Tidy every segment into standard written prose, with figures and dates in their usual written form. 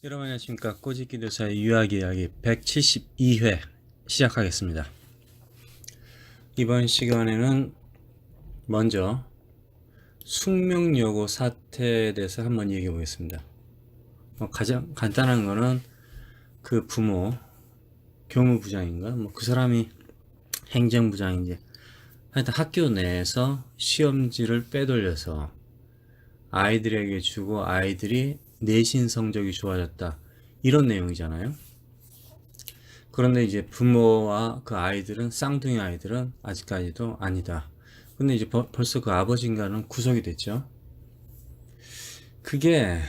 여러분 안녕하십니까. 꼬집기도사의 유학 이야기 172회 시작하겠습니다. 이번 시간에는 먼저 숙명여고 사태에 대해서 한번 얘기해 보겠습니다. 가장 간단한 거는 그 부모, 교무부장인가 그 사람이 행정부장인지 하여튼 학교 내에서 시험지를 빼돌려서 아이들에게 주고 아이들이 내신 성적이 좋아졌다, 이런 내용이잖아요. 그런데 이제 부모와 그 아이들은, 쌍둥이 아이들은 아직까지도 아니다. 근데 이제 벌써 그 아버지인가는 구속이 됐죠. 그게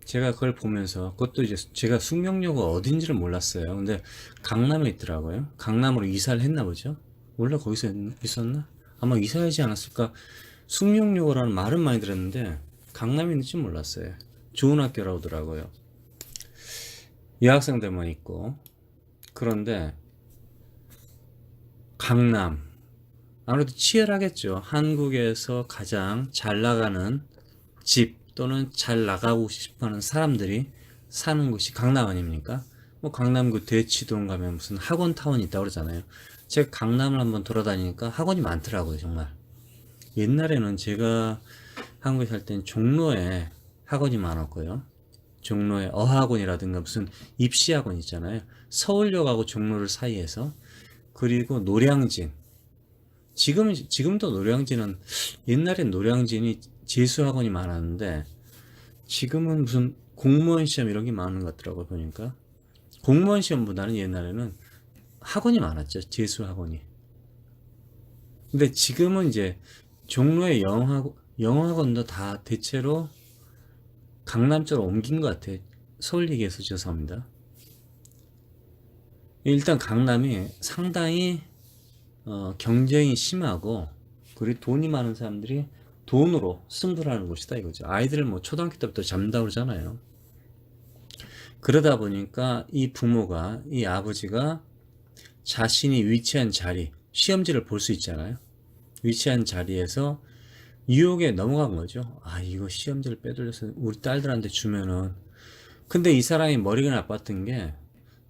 제가 그걸 보면서, 그것도 이제 제가 숙명여고 어딘지를 몰랐어요. 근데 강남에 있더라고요. 강남으로 이사를 했나 보죠. 원래 거기서 있었나? 아마 이사하지 않았을까. 숙명여고라는 말은 많이 들었는데 강남에 있는지 몰랐어요. 좋은 학교라고 하더라고요. 여학생들만 있고. 그런데 강남, 아무래도 치열하겠죠. 한국에서 가장 잘 나가는 집 또는 잘 나가고 싶어하는 사람들이 사는 곳이 강남 아닙니까? 강남구 대치동 가면 무슨 학원타운이 있다고 그러잖아요. 제가 강남을 한번 돌아다니니까 학원이 많더라고요, 정말. 옛날에는 제가 한국에 살 땐 종로에 학원이 많았고요. 종로에 어학원이라든가 무슨 입시학원 있잖아요. 서울역하고 종로를 사이에서. 그리고 노량진. 지금도 노량진은, 옛날엔 노량진이 재수학원이 많았는데 지금은 무슨 공무원 시험 이런 게 많은 것 같더라고요, 보니까. 공무원 시험보다는 옛날에는 학원이 많았죠, 재수학원이. 근데 지금은 이제 종로의 영어학원도 다 대체로 강남 쪽으로 옮긴 것 같아요. 서울 얘기해서 죄송합니다. 일단 강남이 상당히 경쟁이 심하고, 그리고 돈이 많은 사람들이 돈으로 승부를 하는 곳이다 이거죠. 아이들을 초등학교 때부터 잡는다고 그러잖아요. 그러다 보니까 이 부모가, 이 아버지가 자신이 위치한 자리, 시험지를 볼 수 있잖아요. 위치한 자리에서 유혹에 넘어간 거죠. 이거 시험지를 빼돌려서 우리 딸들한테 주면은. 근데 이 사람이 머리가 나빴던 게,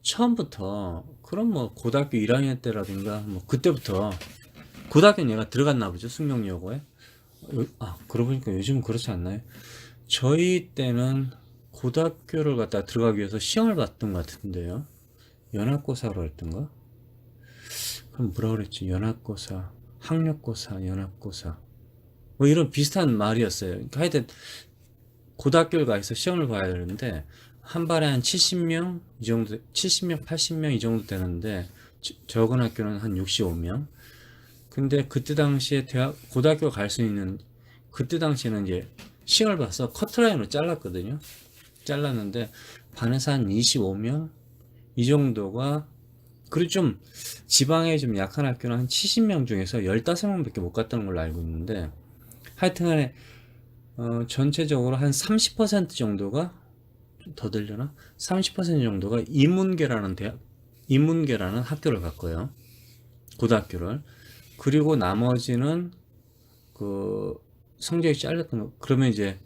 처음부터, 그럼 고등학교 1학년 때라든가 그때부터, 고등학교는 얘가 들어갔나 보죠, 숙명여고에. 그러고 보니까 요즘은 그렇지 않나요? 저희 때는 고등학교를 갖다 들어가기 위해서 시험을 봤던 것 같은데요. 연합고사로 했던가? 그럼 뭐라 그랬지? 연합고사, 학력고사, 연합고사. 이런 비슷한 말이었어요. 하여튼 고등학교를 가서 시험을 봐야 되는데 한 발에 한 70명 이 정도, 70명, 80명 이 정도 되는데 적은 학교는 한 65명. 근데 그때 당시에 고등학교 갈 수 있는, 그때 당시에는 이제 시험을 봐서 커트라인으로 잘랐거든요. 잘랐는데 반에서 한 25명 이 정도가, 그리고 좀 지방에 좀 약한 학교는 한 70명 중에서 15명밖에 못 갔다는 걸로 알고 있는데, 하여튼간에 전체적으로 한 30% 정도가, 좀 더 되려나? 30% 정도가 인문계라는 학교를 갔고요. 고등학교를. 그리고 나머지는 그 성적이 잘렸던 거. 그러면 이제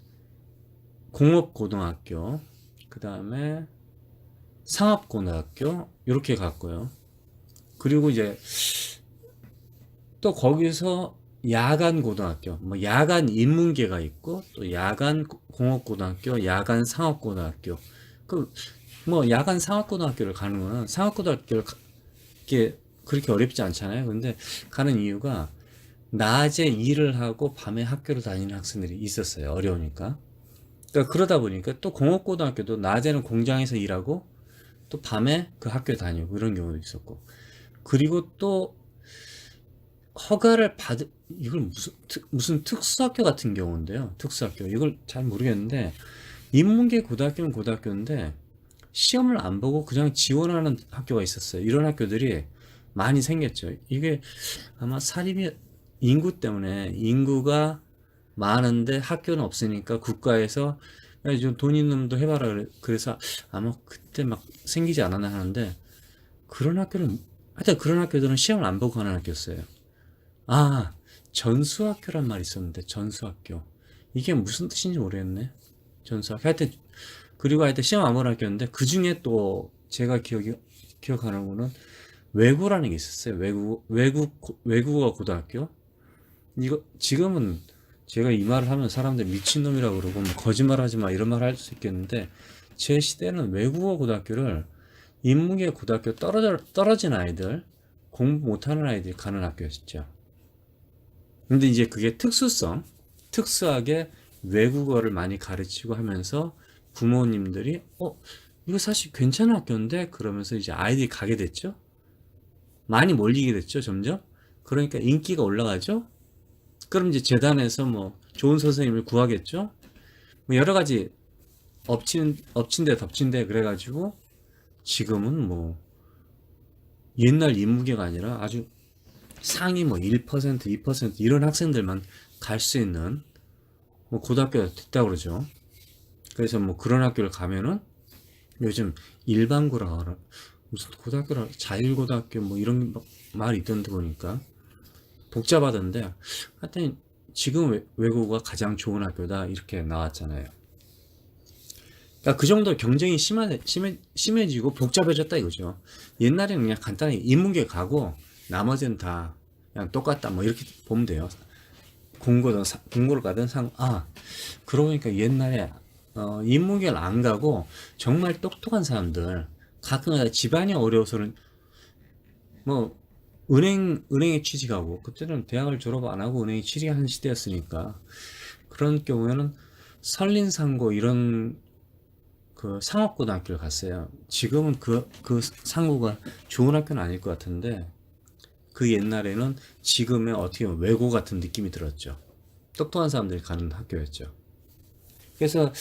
공업고등학교, 그 다음에 상업고등학교 이렇게 갔고요. 그리고 이제 또 거기서 야간 고등학교, 야간 인문계가 있고, 또 야간 공업고등학교, 야간 상업고등학교. 야간 상업고등학교를 가는 거는, 상업고등학교를 그렇게 어렵지 않잖아요. 근데 가는 이유가, 낮에 일을 하고 밤에 학교를 다니는 학생들이 있었어요. 어려우니까. 그러니까 그러다 보니까 또 공업고등학교도 낮에는 공장에서 일하고, 또 밤에 그 학교 다니고, 이런 경우도 있었고. 그리고 또 허가를 이걸 무슨 특수학교 같은 경우인데요. 특수학교. 이걸 잘 모르겠는데, 인문계 고등학교는 고등학교인데, 시험을 안 보고 그냥 지원하는 학교가 있었어요. 이런 학교들이 많이 생겼죠. 이게 아마 인구 때문에, 인구가 많은데 학교는 없으니까 국가에서 야, 돈 있는 놈도 해봐라. 그래서 아마 그때 막 생기지 않았나 하는데, 하여튼 그런 학교들은 시험을 안 보고 가는 학교였어요. 전수학교란 말이 있었는데, 전수학교. 이게 무슨 뜻인지 모르겠네. 전수학교. 하여튼, 그리고 하여튼 시험 안 보는 학교였는데 그 중에 또 제가 기억하는 거는 외고라는 게 있었어요. 외국어 고등학교. 이거 지금은 제가 이 말을 하면 사람들 미친놈이라고 그러고 뭐 거짓말하지 마 이런 말 할 수 있겠는데 제 시대는 외국어 고등학교를 인문계 고등학교 떨어진 아이들, 공부 못하는 아이들이 가는 학교였죠. 근데 이제 그게 특수하게 외국어를 많이 가르치고 하면서 부모님들이 이거 사실 괜찮은 학교인데 그러면서 이제 아이들이 가게 됐죠. 많이 몰리게 됐죠, 점점. 그러니까 인기가 올라가죠. 그럼 이제 재단에서 뭐 좋은 선생님을 구하겠죠. 뭐 여러 가지 엎친 데 덮친 데 그래가지고 지금은 뭐 옛날 인문계가 아니라 아주 상위 뭐 1%, 2% 이런 학생들만 갈 수 있는 뭐 고등학교가 됐다고 그러죠. 그래서 뭐 그런 학교를 가면은 요즘 일반고라 하라. 무슨 고등학교라 자율고등학교 뭐 이런 말이 있던데 보니까 복잡하던데 하여튼 지금 외국어가 가장 좋은 학교다 이렇게 나왔잖아요. 그러니까 그 정도 경쟁이 심해지고 복잡해졌다 이거죠. 옛날에는 그냥 간단히 인문계 가고 나머지는 다 그냥 똑같다 뭐 이렇게 보면 돼요. 공고를 가든 그러고 보니까 옛날에 인문계를 안 가고 정말 똑똑한 사람들 가끔 집안이 어려워서는 뭐 은행에 취직하고 그때는 대학을 졸업 안 하고 은행에 취직하는 시대였으니까 그런 경우에는 설린상고 이런 그 상업고등학교를 갔어요. 지금은 그 상고가 좋은 학교는 아닐 것 같은데 그 옛날에는 지금의 어떻게 보면 외고 같은 느낌이 들었죠. 똑똑한 사람들이 가는 학교였죠. 그래서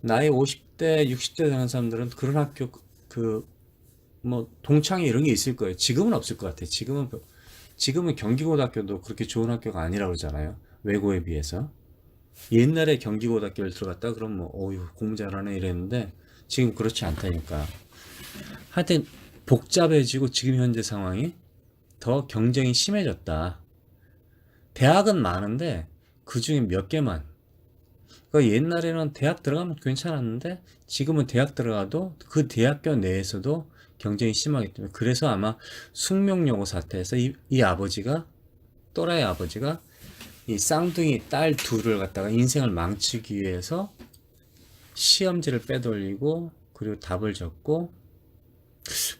나이 50대, 60대 되는 사람들은 그런 학교 뭐 동창회 이런 게 있을 거예요. 지금은 없을 것 같아요. 지금은 경기고등학교도 그렇게 좋은 학교가 아니라고 그러잖아요. 외고에 비해서. 옛날에 경기고등학교를 들어갔다 그러면 뭐 어휴 공부 잘하네 이랬는데 지금 그렇지 않다니까. 하여튼 복잡해지고 지금 현재 상황이 더 경쟁이 심해졌다. 대학은 많은데 그 중에 몇 개만. 그러니까 옛날에는 대학 들어가면 괜찮았는데 지금은 대학 들어가도 그 대학교 내에서도 경쟁이 심하기 때문에 그래서 아마 숙명여고 사태에서 이 아버지가 또라이 아버지가 이 쌍둥이 딸 둘을 갖다가 인생을 망치기 위해서 시험지를 빼돌리고 그리고 답을 적고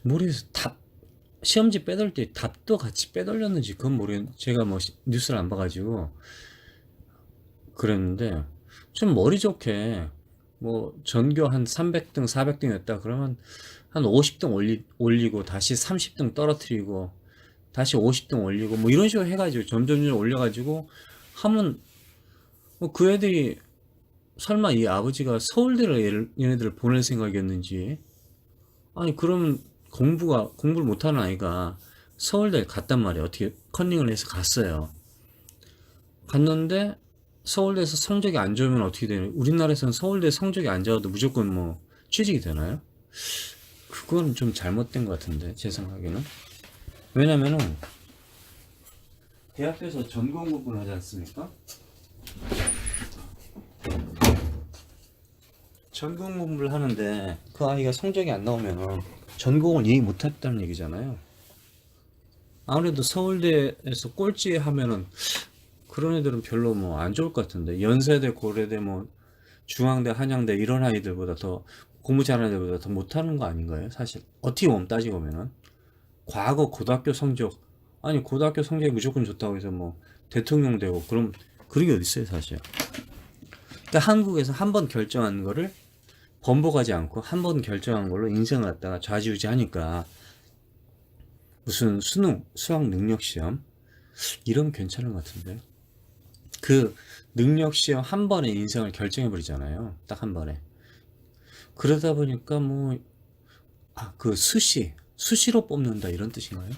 모르겠어 시험지 빼돌릴 때 답도 같이 빼돌렸는지 그건 모르겠는데 제가 뭐 뉴스를 안 봐가지고 그랬는데 좀 머리 좋게 뭐 전교 한 300등 400등이었다 그러면 한 50등 올리고 다시 30등 떨어뜨리고 다시 50등 올리고 뭐 이런 식으로 해가지고 점점 올려가지고 하면 뭐 그 애들이 설마 이 아버지가 서울대를 얘네들을 보낼 생각이었는지 아니 그러면 공부를 못하는 아이가 서울대 갔단 말이야. 어떻게 컨닝을 해서 갔어요. 갔는데 서울대에서 성적이 안 좋으면 어떻게 되나요? 우리나라에서는 서울대 성적이 안 좋아도 무조건 뭐 취직이 되나요? 그건 좀 잘못된 것 같은데 제 생각에는. 왜냐면은 대학교에서 전공 공부를 하지 않습니까? 전공 공부를 하는데 그 아이가 성적이 안 나오면 전공을 이해 못했다는 얘기잖아요. 아무래도 서울대에서 꼴찌 하면은 그런 애들은 별로 뭐 안 좋을 것 같은데 연세대, 고려대, 뭐 중앙대, 한양대 이런 아이들보다 더 공부 잘하는 애들보다 더 못하는 거 아닌가요? 사실 어떻게 보면 따지고 보면은 과거 고등학교 성적 아니 고등학교 성적이 무조건 좋다고 해서 뭐 대통령 되고 그런 게 어디 있어요 사실. 그러니까 한국에서 한 번 결정한 거를 번복하지 않고 한 번 결정한 걸로 인생을 갖다가 좌지우지하니까 무슨 수학 능력 시험 이러면 괜찮은 것 같은데 그 능력 시험 한 번에 인생을 결정해 버리잖아요. 딱 한 번에. 그러다 보니까 뭐 그 수시로 뽑는다 이런 뜻인가요?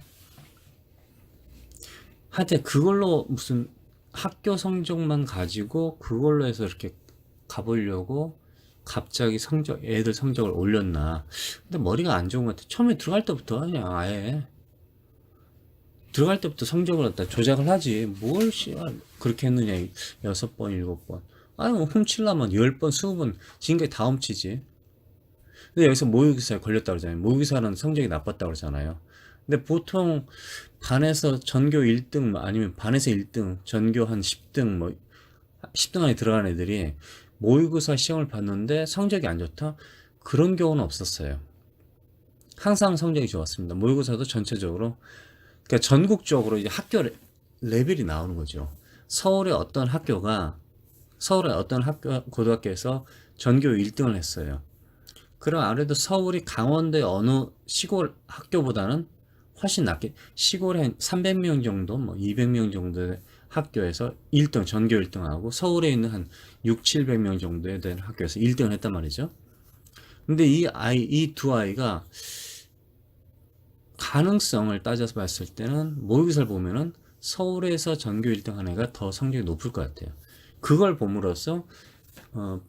하여튼 그걸로 무슨 학교 성적만 가지고 그걸로 해서 이렇게 가보려고 갑자기 애들 성적을 올렸나. 근데 머리가 안 좋은 것 같아. 처음에 들어갈 때부터 그냥 아예 들어갈 때부터 성적을 갖다 조작을 하지. 뭘 그렇게 했느냐. 6번, 7번. 아니 뭐 훔치려면 10번, 20번 지금까지 다 훔치지. 근데 여기서 모의고사에 걸렸다고 그러잖아요. 모의고사는 성적이 나빴다고 그러잖아요. 근데 보통 반에서 전교 1등 아니면 반에서 1등, 전교 한 10등 10등 안에 들어간 애들이 모의고사 시험을 봤는데 성적이 안 좋다? 그런 경우는 없었어요. 항상 성적이 좋았습니다. 모의고사도 전체적으로, 그러니까 전국적으로 이제 학교 레벨이 나오는 거죠. 서울의 어떤 학교가, 서울의 어떤 학교, 고등학교에서 전교 1등을 했어요. 그럼 아무래도 서울이 강원도의 어느 시골 학교보다는 훨씬 낫게, 시골에 한 300명 정도, 200명 정도의 학교에서 1등, 전교 1등하고 서울에 있는 한 6, 700명 정도에 된 학교에서 1등을 했단 말이죠. 근데 이 두 아이가 가능성을 따져서 봤을 때는 모의고사를 보면은 서울에서 전교 1등 한 애가 더 성적이 높을 것 같아요. 그걸 봄으로써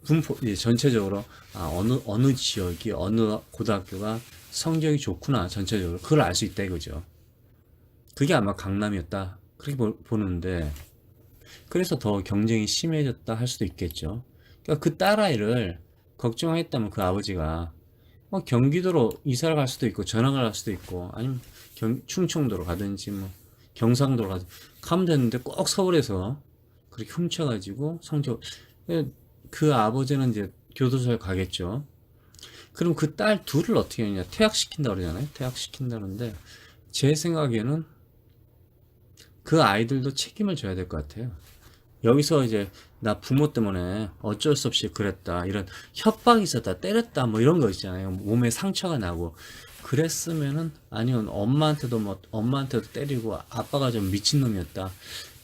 분포 전체적으로 어느 지역이 어느 고등학교가 성적이 좋구나 전체적으로 그걸 알 수 있다 이거죠. 그게 아마 강남이었다 그렇게 보는데 그래서 더 경쟁이 심해졌다 할 수도 있겠죠. 그러니까 그 딸아이를 걱정했다면 그 아버지가 경기도로 이사를 갈 수도 있고 전학을 갈 수도 있고 아니면 충청도로 가든지 경상도로 가면 되는데 꼭 서울에서 그렇게 훔쳐가지고 성적 그 아버지는 이제 교도소에 가겠죠. 그럼 그 딸 둘을 어떻게 하냐? 퇴학시킨다 그러잖아요. 퇴학시킨다는데 제 생각에는 그 아이들도 책임을 져야 될 것 같아요. 여기서 이제 나 부모 때문에 어쩔 수 없이 그랬다 이런 협박이 있었다 때렸다 이런 거 있잖아요. 몸에 상처가 나고 그랬으면은 아니면 엄마한테도 때리고 아빠가 좀 미친놈이었다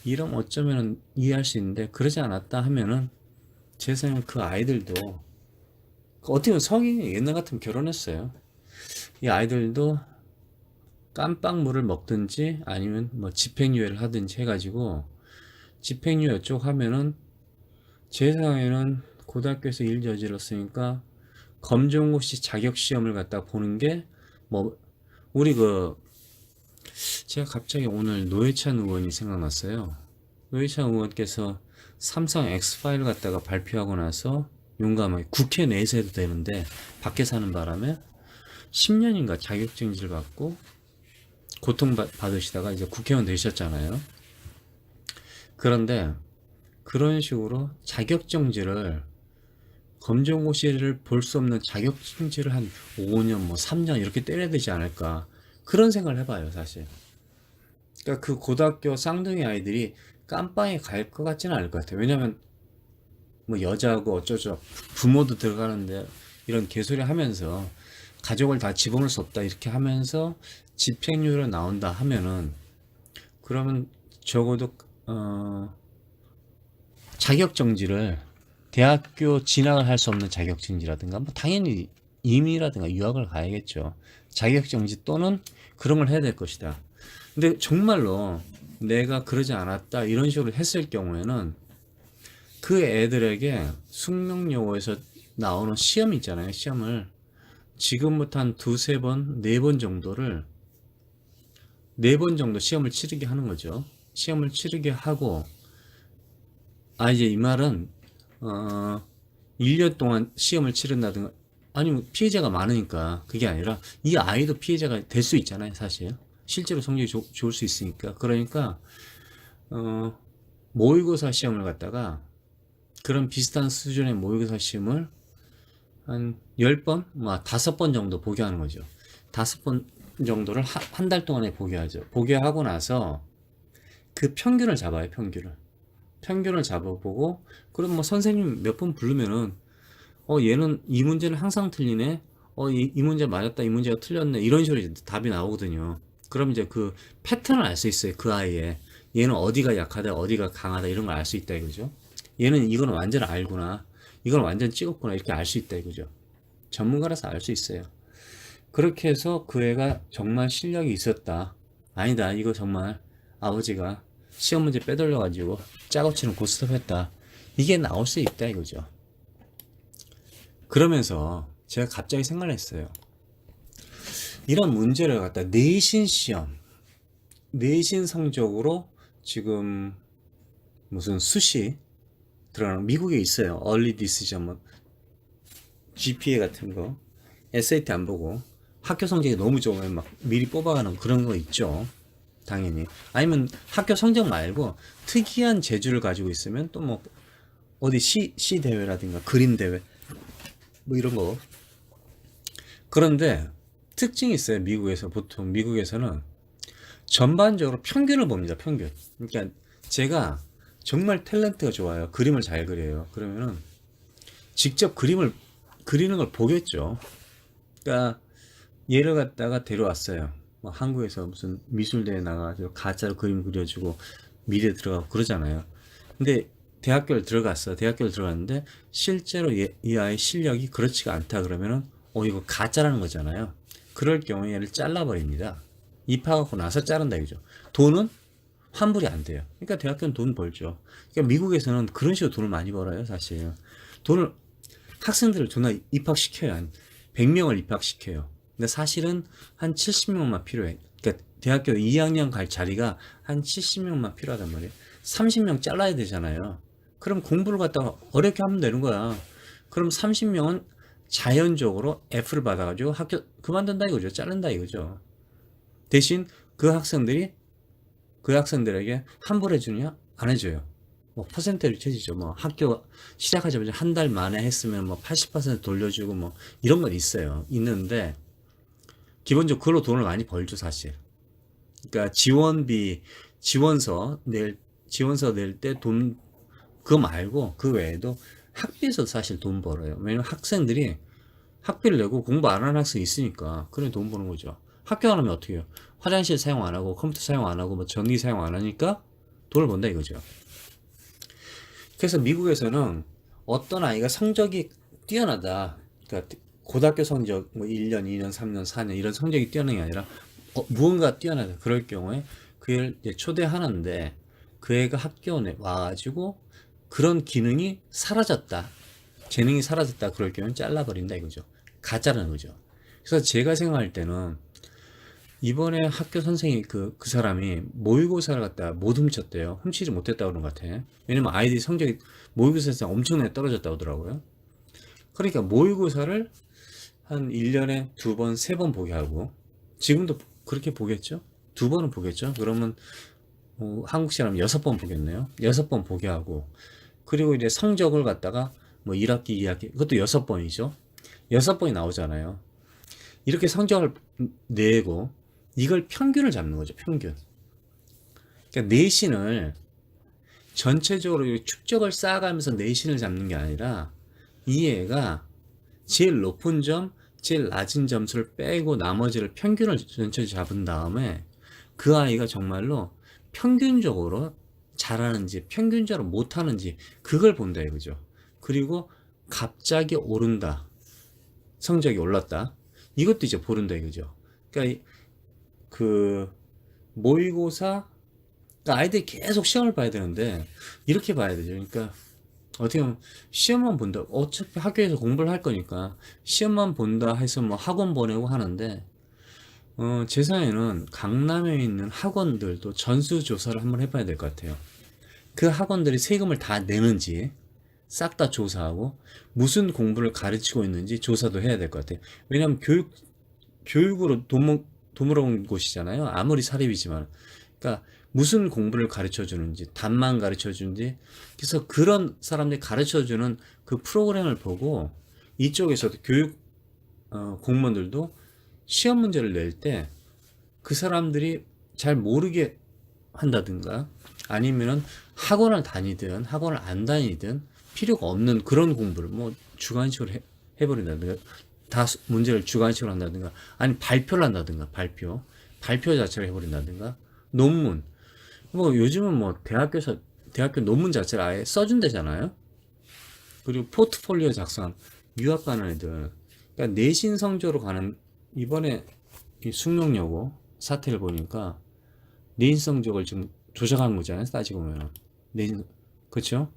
이런 어쩌면은 이해할 수 있는데 그러지 않았다 하면은 제 생각엔 그 아이들도 어떻게 보면 성인이 옛날 같으면 결혼했어요. 이 아이들도 깜빵물을 먹든지 아니면 집행유예를 하든지 해가지고 집행유예 쪽 하면은 제 생각에는 고등학교에서 일 저질렀으니까 검정고시 자격시험을 갖다 보는 게 우리 제가 갑자기 오늘 노회찬 의원이 생각났어요. 노회찬 의원께서 삼성 X파일 갖다가 발표하고 나서 용감하게 국회 내에서 해도 되는데 밖에서 하는 바람에 10년인가 자격증지를 받고 고통받으시다가 이제 국회의원 되셨잖아요. 그런데 그런 식으로 자격증지를 검정고시를 볼 수 없는 자격증지를 한 5년 3년 이렇게 때려야 되지 않을까 그런 생각을 해봐요 사실. 그러니까 그 고등학교 쌍둥이 아이들이 깜빵에 갈 것 같지는 않을 것 같아요. 왜냐면 여자하고 어쩌죠 부모도 들어가는데 이런 개소리 하면서 가족을 다 집어넣을 수 없다 이렇게 하면서 집행유예로 나온다 하면은 그러면 적어도 자격정지를 대학교 진학을 할 수 없는 자격정지라든가 당연히 임의라든가 유학을 가야겠죠. 자격정지 또는 그런 걸 해야 될 것이다. 근데 정말로 내가 그러지 않았다 이런 식으로 했을 경우에는 그 애들에게 숙명여고에서 나오는 시험 있잖아요. 시험을 지금부터 한 두세 번, 네 번 정도를 네 번 정도 시험을 치르게 하는 거죠. 시험을 치르게 하고 이제 이 말은 1년 동안 시험을 치른다든가 아니면 피해자가 많으니까 그게 아니라 이 아이도 피해자가 될 수 있잖아요. 사실 실제로 성적이 좋을 수 있으니까 그러니까 모의고사 시험을 갖다가 그런 비슷한 수준의 모의고사 시험을 한 10번, 5번 정도 보게 하는 거죠. 5번 정도를 한 달 동안에 보게 하죠. 보게 하고 나서 그 평균을 잡아요. 평균을 잡아보고 그럼 선생님 몇 번 부르면은 얘는 이 문제는 항상 틀리네. 이 문제 맞았다. 이 문제가 틀렸네. 이런 식으로 이제 답이 나오거든요. 그럼 이제 그 패턴을 알 수 있어요. 그 아이의 얘는 어디가 약하다, 어디가 강하다 이런 걸 알 수 있다 이거죠. 얘는 이거는 완전 알구나. 이건 완전 찍었구나. 이렇게 알 수 있다 이거죠. 전문가라서 알 수 있어요. 그렇게 해서 그 애가 정말 실력이 있었다. 아니다. 이거 정말 아버지가 시험 문제 빼돌려가지고 짜고치는 고스톱했다. 이게 나올 수 있다 이거죠. 그러면서 제가 갑자기 생각을 했어요. 이런 문제를 갖다 내신 시험, 내신 성적으로 지금 무슨 수시 들어가는 미국에 있어요. 얼리 디시전 GPA 같은 거. SAT 안 보고 학교 성적이 너무 좋으면 막 미리 뽑아가는 그런 거 있죠. 당연히. 아니면 학교 성적 말고 특이한 재주를 가지고 있으면 또 뭐 어디 시 대회라든가 그림 대회 뭐 이런 거. 그런데 특징이 있어요. 미국에서 보통 미국에서는 전반적으로 평균을 봅니다. 평균. 그러니까 제가 정말 탤런트가 좋아요. 그림을 잘 그려요. 그러면은 직접 그림을 그리는 걸 보겠죠. 그러니까 얘를 갖다가 데려왔어요. 뭐 한국에서 무슨 미술대회 나가가지고 가짜로 그림 그려주고 미대 들어가고 그러잖아요. 근데 대학교를 들어갔어. 대학교를 들어갔는데 실제로 이 아이 실력이 그렇지가 않다 그러면은 이거 가짜라는 거잖아요. 그럴 경우에 얘를 잘라버립니다. 입학하고 나서 자른다 이거죠. 돈은 환불이 안 돼요. 그러니까 대학교는 돈 벌죠. 그러니까 미국에서는 그런 식으로 돈을 많이 벌어요, 사실. 돈을 학생들을 존나 입학시켜요. 한 100명을 입학시켜요. 근데 사실은 한 70명만 필요해. 그러니까 대학교 2학년 갈 자리가 한 70명만 필요하단 말이에요. 30명 잘라야 되잖아요. 그럼 공부를 갖다가 어렵게 하면 되는 거야. 그럼 30명은 자연적으로 F를 받아가지고 학교 그만둔다 이거죠. 자른다 이거죠. 대신 그 학생들에게 환불해 주느냐? 안 해줘요. 뭐 퍼센트를 쳐지죠. 뭐 학교 시작하자마자 한 달 만에 했으면 뭐 80% 돌려주고 뭐 이런 건 있어요. 있는데 기본적으로 그걸로 돈을 많이 벌죠, 사실. 그러니까 지원서 낼 때 돈 그거 말고 그 외에도 학비에서 사실 돈 벌어요. 왜냐면 학생들이 학비를 내고 공부 안 하는 학생이 있으니까 그래 돈 버는 거죠. 학교 안 하면 어떻게 해요? 화장실 사용 안 하고 컴퓨터 사용 안 하고 뭐 전기 사용 안 하니까 돈을 번다 이거죠. 그래서 미국에서는 어떤 아이가 성적이 뛰어나다. 그러니까 고등학교 성적 뭐 1년, 2년, 3년, 4년 이런 성적이 뛰어난 게 아니라 무언가 뛰어나다. 그럴 경우에 그 애를 이제 초대하는데 그 애가 학교에 와가지고 그런 기능이 사라졌다. 재능이 사라졌다. 그럴 경우는 잘라버린다 이거죠. 가짜라는 거죠. 그래서 제가 생각할 때는 이번에 학교 선생이 그 사람이 모의고사를 갖다 못 훔쳤대요. 훔치지 못했다고 그런 것 같아. 왜냐면 아이들이 성적이 모의고사에서 엄청나게 떨어졌다고 하더라고요. 그러니까 모의고사를 한 1년에 2번, 3번 보게 하고, 지금도 그렇게 보겠죠? 2번은 보겠죠? 그러면 한국 사람 6번 보겠네요. 6번 보게 하고, 그리고 이제 성적을 갖다가 뭐 1학기, 2학기, 그것도 6번이죠. 6번이 나오잖아요. 이렇게 성적을 내고, 이걸 평균을 잡는 거죠, 평균. 그러니까 내신을 전체적으로 축적을 쌓아가면서 내신을 잡는 게 아니라 이 애가 제일 높은 점, 제일 낮은 점수를 빼고 나머지를 평균을 전체적으로 잡은 다음에 그 아이가 정말로 평균적으로 잘하는지 평균적으로 못하는지 그걸 본다 이거죠. 그리고 갑자기 오른다. 성적이 올랐다. 이것도 이제 보른다 이거죠. 그러니까 그 모의고사 그러니까 아이들이 계속 시험을 봐야 되는데 이렇게 봐야 되죠. 그러니까 어떻게 보면 시험만 본다. 어차피 학교에서 공부를 할 거니까 시험만 본다 해서 뭐 학원 보내고 하는데 제 생각에는 강남에 있는 학원들도 전수조사를 한번 해봐야 될 것 같아요. 그 학원들이 세금을 다 내는지 싹 다 조사하고 무슨 공부를 가르치고 있는지 조사도 해야 될 것 같아요. 왜냐하면 교육으로 돈 벌어온 곳이잖아요. 아무리 사립이지만. 그러니까 무슨 공부를 가르쳐 주는지, 답만 가르쳐 주는지. 그래서 그런 사람들이 가르쳐 주는 그 프로그램을 보고 이쪽에서도 교육 공무원들도 시험 문제를 낼 때 그 사람들이 잘 모르게 한다든가 아니면은 학원을 다니든 학원을 안 다니든 필요가 없는 그런 공부를 뭐 주관식으로 해버린다든가 다 문제를 주관식으로 한다든가 아니 발표를 한다든가 발표 자체를 해버린다든가 논문 뭐 요즘은 뭐 대학교 논문 자체를 아예 써준대잖아요. 그리고 포트폴리오 작성 유학 가는 애들 그러니까 내신 성적으로 가는 이번에 이 숙명여고 사태를 보니까 내신 성적을 지금 조작한 거잖아요. 따지고 보면 내신 그렇죠?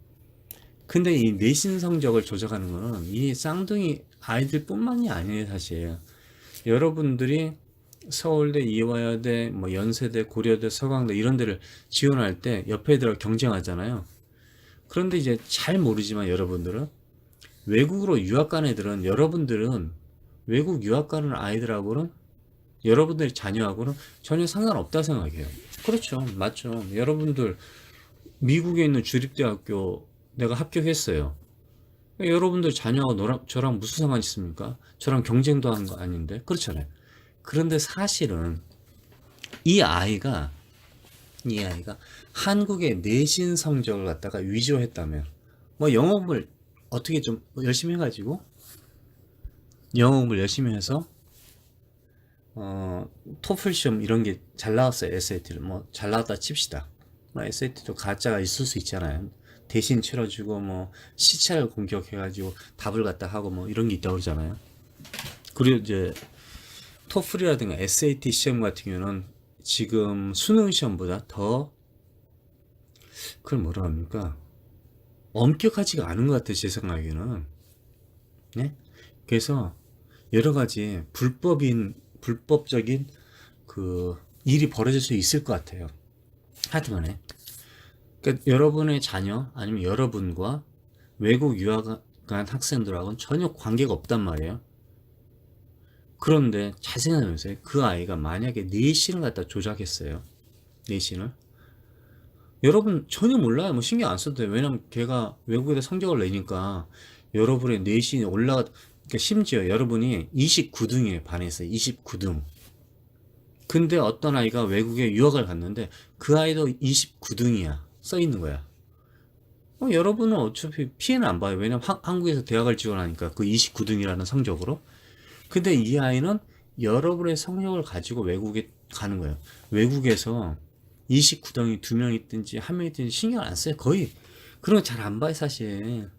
근데 이 내신 성적을 조작하는 거는 이 쌍둥이 아이들뿐만이 아니에요, 사실. 여러분들이 서울대, 이화여대, 뭐 연세대, 고려대, 서강대 이런 데를 지원할 때 옆에 들어 경쟁하잖아요. 그런데 이제 잘 모르지만 여러분들은 외국으로 유학 간 애들은 여러분들은 외국 유학 가는 아이들하고는 여러분들의 자녀하고는 전혀 상관없다 생각해요. 그렇죠. 맞죠. 여러분들 미국에 있는 주립대학교 내가 합격했어요. 여러분들 자녀가 저랑 무슨 상관이 있습니까? 저랑 경쟁도 하는 거 아닌데. 그렇잖아요. 그런데 사실은 이 아이가 한국의 내신 성적을 갖다가 위조했다면 뭐 영업을 어떻게 좀 열심히 해가지고 영업을 열심히 해서 토플 시험 이런 게 잘 나왔어요. SAT를 뭐 잘 나왔다 칩시다. 뭐 SAT도 가짜가 있을 수 있잖아요. 대신 치러주고 뭐 시차를 공격해가지고 답을 갖다 하고 뭐 이런 게 있다고 그러잖아요. 그리고 이제 토플이라든가 SAT 시험 같은 경우는 지금 수능 시험보다 더 그걸 뭐라 합니까? 엄격하지가 않은 것 같아요. 제 생각에는. 네? 그래서 여러 가지 불법적인 그 일이 벌어질 수 있을 것 같아요. 하여튼간에. 그러니까 여러분의 자녀 아니면 여러분과 외국 유학 간 학생들하고는 전혀 관계가 없단 말이에요. 그런데 잘 생각해보세요. 그 아이가 만약에 내신을 갖다 조작했어요. 내신을. 여러분 전혀 몰라요. 뭐 신경 안 써도 돼요. 왜냐면 걔가 외국에서 성적을 내니까 여러분의 내신이 그러니까 심지어 여러분이 29등이에요. 반에서 29등. 근데 어떤 아이가 외국에 유학을 갔는데 그 아이도 29등이야. 써 있는 거야. 여러분은 어차피 피해는 안 봐요. 왜냐면 한국에서 대학을 지원하니까 그 29등이라는 성적으로. 근데 이 아이는 여러분의 성적을 가지고 외국에 가는 거예요. 외국에서 29등이 2명 있든지 1명 있든지 신경 안 써요. 거의 그런 거 잘 안 봐요. 사실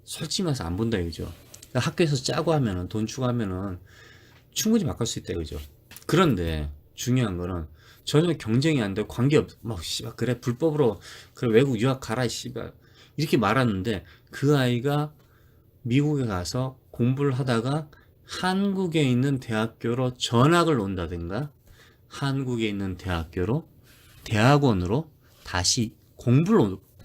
솔직히 말해서 안 본다 이거죠. 그러니까 학교에서 짜고 하면은 돈 주고 하면은 충분히 바꿀 수 있다 이거죠. 그런데 중요한 거는 전혀 경쟁이 안 되고 관계없 뭐 씨발 그래 불법으로 그래 외국 유학 가라 씨발 이렇게 말하는데 그 아이가 미국에 가서 공부를 하다가 한국에 있는 대학교로 전학을 온다든가 한국에 있는 대학원으로 다시